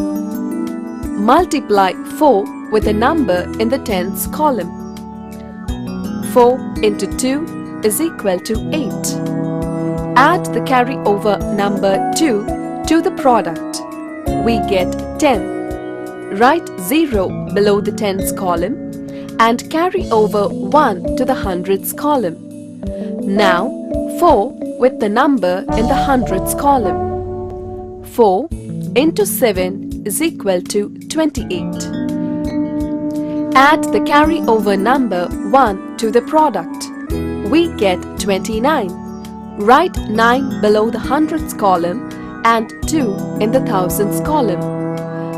Multiply 4 with a number in the tens column. 4 into 2 is equal to 8. Add the carryover number 2 to the product. We get 10. Write 0 below the tens column and carry over 1 to the hundreds column. Now 4 with the number in the hundreds column. 4 into 7 is equal to 28. Add the carryover number 1 to the product. We get 29. Write 9 below the hundreds column and 2 in the thousands column.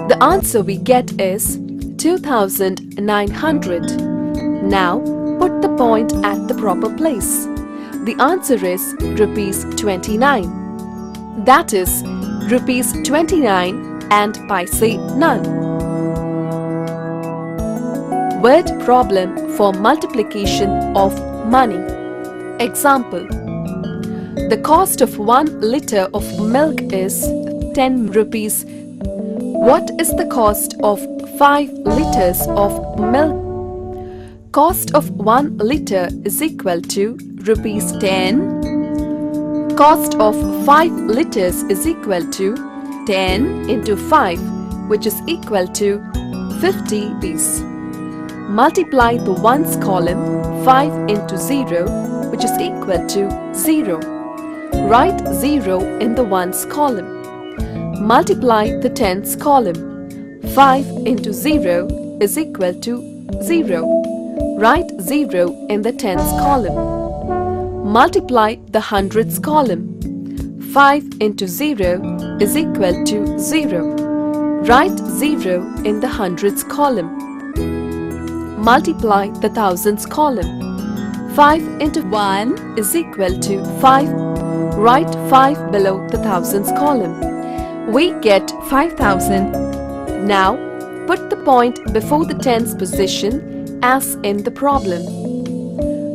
The answer we get is 2,900. Now put the point at the proper place. The answer is rupees 29. That is rupees 29 and paise none. Word problem for multiplication of money. Example. The cost of 1 liter of milk is 10 rupees. What is the cost of 5 liters of milk? Cost of 1 liter is equal to rupees 10. Cost of 5 liters is equal to 10 into 5, which is equal to 50 rupees. Multiply the ones column 5 into 0, which is equal to 0. Write 0 in the ones column. Multiply the tens column. 5 into 0 is equal to 0. Write 0 in the tens column. Multiply the hundreds column. 5 into 0 is equal to 0. Write 0 in the hundreds column. Multiply the thousands column. 5 into 1 is equal to 5. Write 5 below the thousands column. We get 5,000. Now put the point before the tens position as in the problem.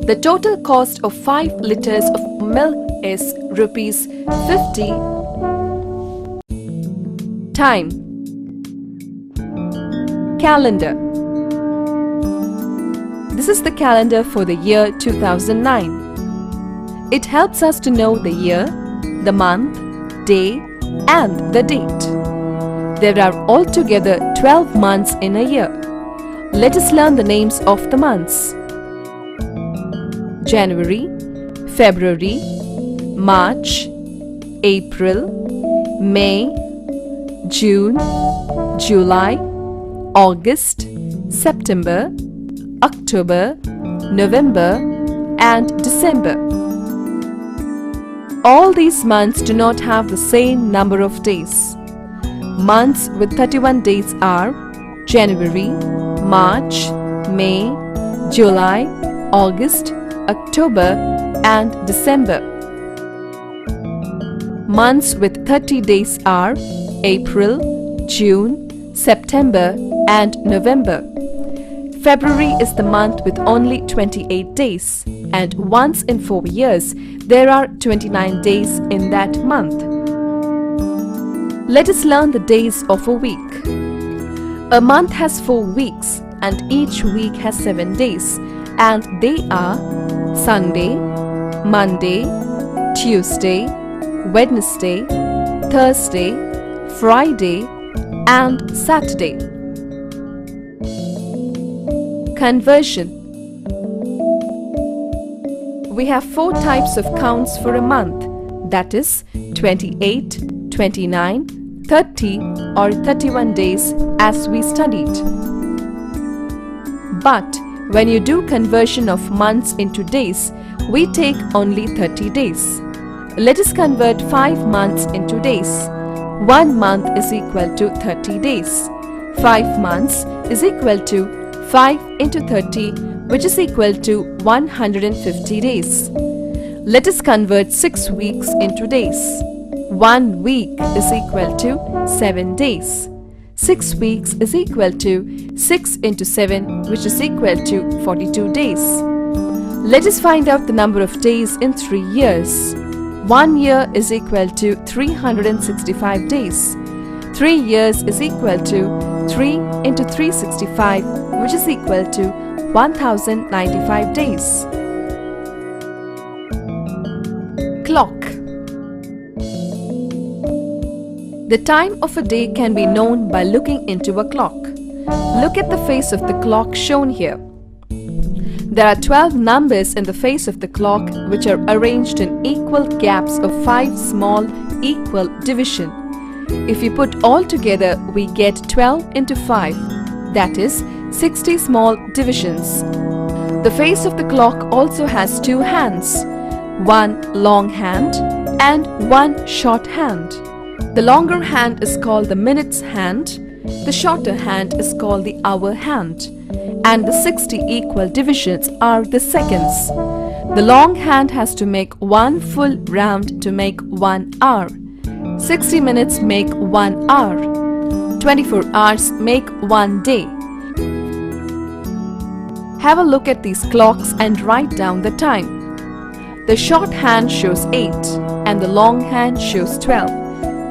The total cost of 5 liters of milk is rupees 50. Time. Calendar. This is the calendar for the year 2009. It helps us to know the year, the month, day, and the date. There are altogether 12 months in a year. Let us learn the names of the months. January, February, March, April, May, June, July, August, September, October, November, and December. All these months do not have the same number of days. Months with 31 days are January, March, May, July, August, October, and December. Months with 30 days are April, June, September, and November. February is the month with only 28 days, and once in 4 years, there are 29 days in that month. Let us learn the days of a week. A month has 4 weeks, and each week has 7 days, and they are Sunday, Monday, Tuesday, Wednesday, Thursday, Friday, and Saturday. Conversion. We have 4 types of counts for a month, that is 28, 29, 30 or 31 days as we studied. But when you do conversion of months into days, we take only 30 days. Let us convert 5 months into days. 1 month is equal to 30 days. 5 months is equal to 5 into 30, which is equal to 150 days. Let us convert 6 weeks into days. 1 week is equal to 7 days. 6 weeks is equal to 6 into 7, which is equal to 42 days. Let us find out the number of days in 3 years. 1 year is equal to 365 days. 3 years is equal to 3 into 365, which is equal to 1095 days. Clock. The time of a day can be known by looking into a clock. Look at the face of the clock shown here. There are 12 numbers in the face of the clock which are arranged in equal gaps of 5 small equal division. If you put all together, we get 12 into 5, that is 60 small divisions. The face of the clock also has 2 hands, one long hand and one short hand. The longer hand is called the minutes hand, the shorter hand is called the hour hand, and the 60 equal divisions are the seconds. The long hand has to make 1 full round to make 1 hour. 60 minutes make 1 hour. 24 hours make 1 day. Have a look at these clocks and write down the time. The short hand shows 8 and the long hand shows 12.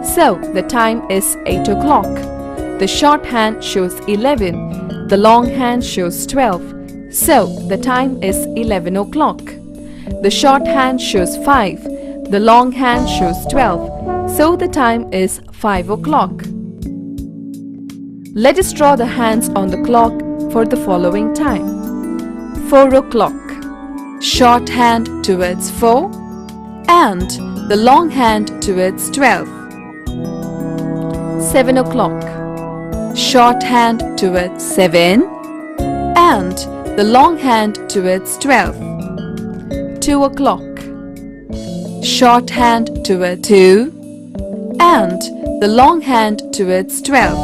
So the time is 8 o'clock. The short hand shows 11. The long hand shows 12. So the time is 11 o'clock. The short hand shows 5. The long hand shows 12. So the time is 5 o'clock. Let us draw the hands on the clock for the following time. 4 o'clock. Short hand towards 4 and the long hand towards 12. 7 o'clock. Short hand towards 7 and the long hand towards 12. 2 o'clock. Short hand towards 2 and the long hand towards 12.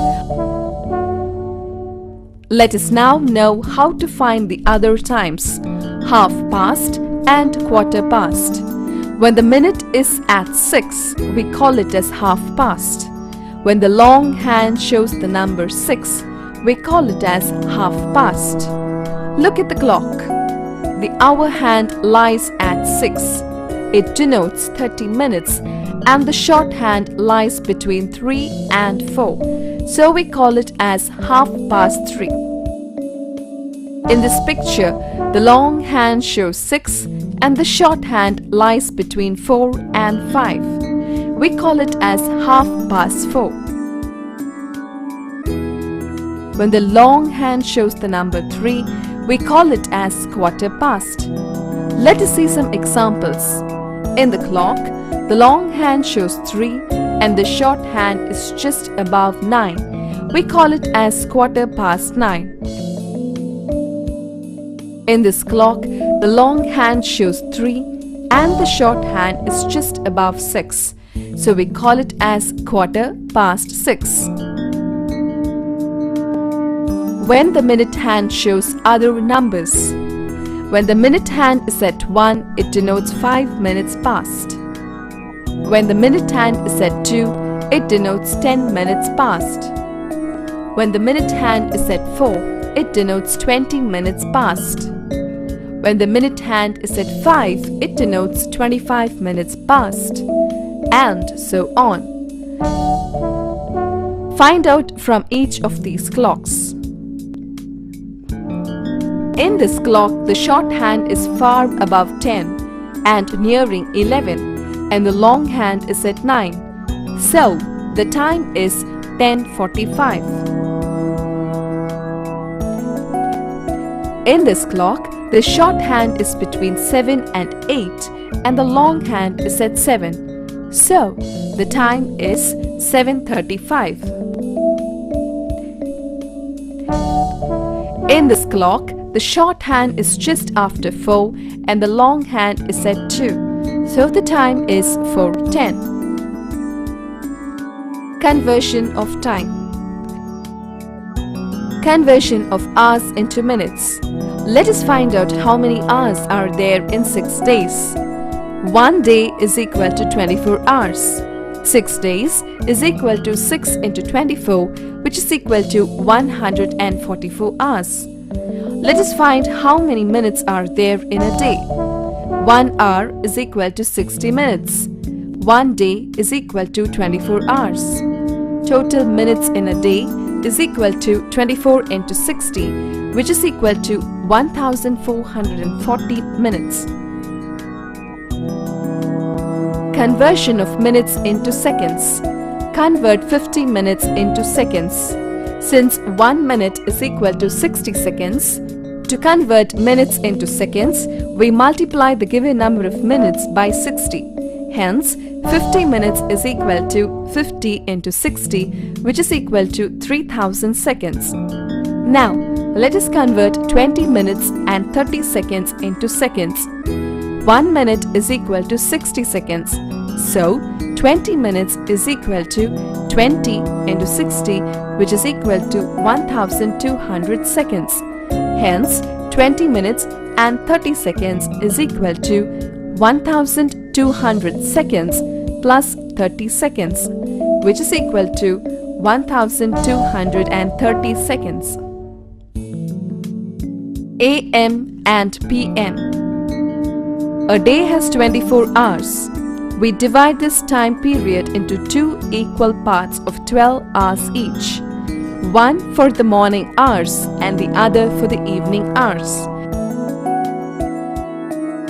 Let us now know how to find the other times, half past and quarter past. When the minute is at 6, we call it as half past. When the long hand shows the number 6, we call it as half past. Look at the clock. The hour hand lies at 6. It denotes 30 minutes, and the short hand lies between 3 and 4. So we call it as half past 3. In this picture, the long hand shows 6 and the short hand lies between 4 and 5. We call it as half past 4. When the long hand shows the number 3, we call it as quarter past. Let us see some examples. In the clock, the long hand shows 3 and the short hand is just above 9. We call it as quarter past 9. In this clock, the long hand shows 3 and the short hand is just above 6. So we call it as quarter past 6. When the minute hand shows other numbers. When the minute hand is at 1, it denotes 5 minutes past. When the minute hand is at 2, it denotes 10 minutes past. When the minute hand is at 4, it denotes 20 minutes past. When the minute hand is at 5, it denotes 25 minutes past. And so on. Find out from each of these clocks. In this clock, the short hand is far above 10 and nearing 11, and the long hand is at 9. So, the time is 10:45. In this clock, the short hand is between 7 and 8, and the long hand is at 7. So, the time is 7:35. In this clock, the short hand is just after 4 and the long hand is at 2. So the time is 4:10. Conversion of time. Conversion of hours into minutes. Let us find out how many hours are there in 6 days. 1 day is equal to 24 hours. 6 days is equal to 6 into 24, which is equal to 144 hours. Let us find how many minutes are there in a day. 1 hour is equal to 60 minutes. 1 day is equal to 24 hours. Total minutes in a day is equal to 24 into 60, which is equal to 1440 minutes. Conversion of minutes into seconds. Convert 50 minutes into seconds. Since 1 minute is equal to 60 seconds, to convert minutes into seconds, we multiply the given number of minutes by 60. Hence, 50 minutes is equal to 50 into 60, which is equal to 3000 seconds. Now, let us convert 20 minutes and 30 seconds into seconds. 1 minute is equal to 60 seconds. So, 20 minutes is equal to 20 into 60, which is equal to 1200 seconds. Hence, 20 minutes and 30 seconds is equal to 1200 seconds plus 30 seconds, which is equal to 1230 seconds. AM and PM. A day has 24 hours. We divide this time period into 2 equal parts of 12 hours each. One for the morning hours and the other for the evening hours.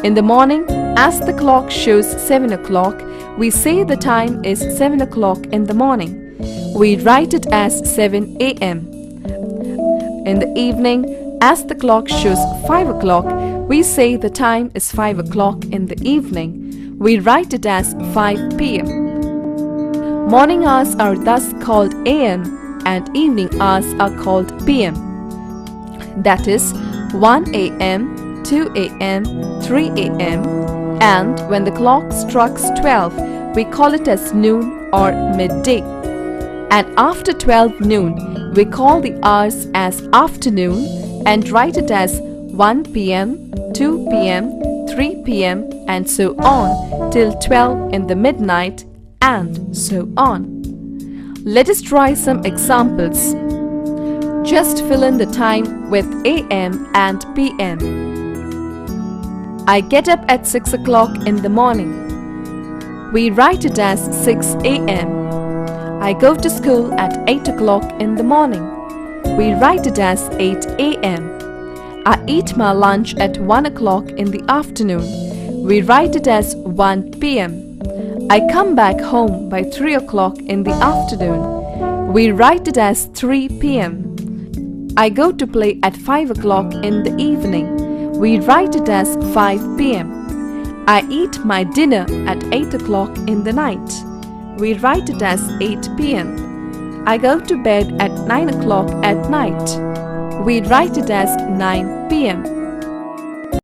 In the morning, as the clock shows 7 o'clock, we say the time is 7 o'clock in the morning. We write it as 7 a.m. In the evening, as the clock shows 5 o'clock, we say the time is 5 o'clock in the evening. We write it as 5 p.m. Morning hours are thus called AM and evening hours are called PM. That is 1 a.m., 2 a.m., 3 a.m. and when the clock strikes 12, we call it as noon or midday. And after 12 noon, we call the hours as afternoon and write it as 1 p.m., 2 p.m., 3 p.m. and so on till 12 in the midnight and so on. Let us try some examples. Just fill in the time with AM and PM. I get up at 6 o'clock in the morning. We write it as 6 a.m. I go to school at 8 o'clock in the morning. We write it as 8 a.m. I eat my lunch at 1 o'clock in the afternoon. We write it as 1 p.m. I come back home by 3 o'clock in the afternoon. We write it as 3 p.m. I go to play at 5 o'clock in the evening. We write it as 5 p.m. I eat my dinner at 8 o'clock in the night. We write it as 8 p.m. I go to bed at 9 o'clock at night. We write it as 9 p.m.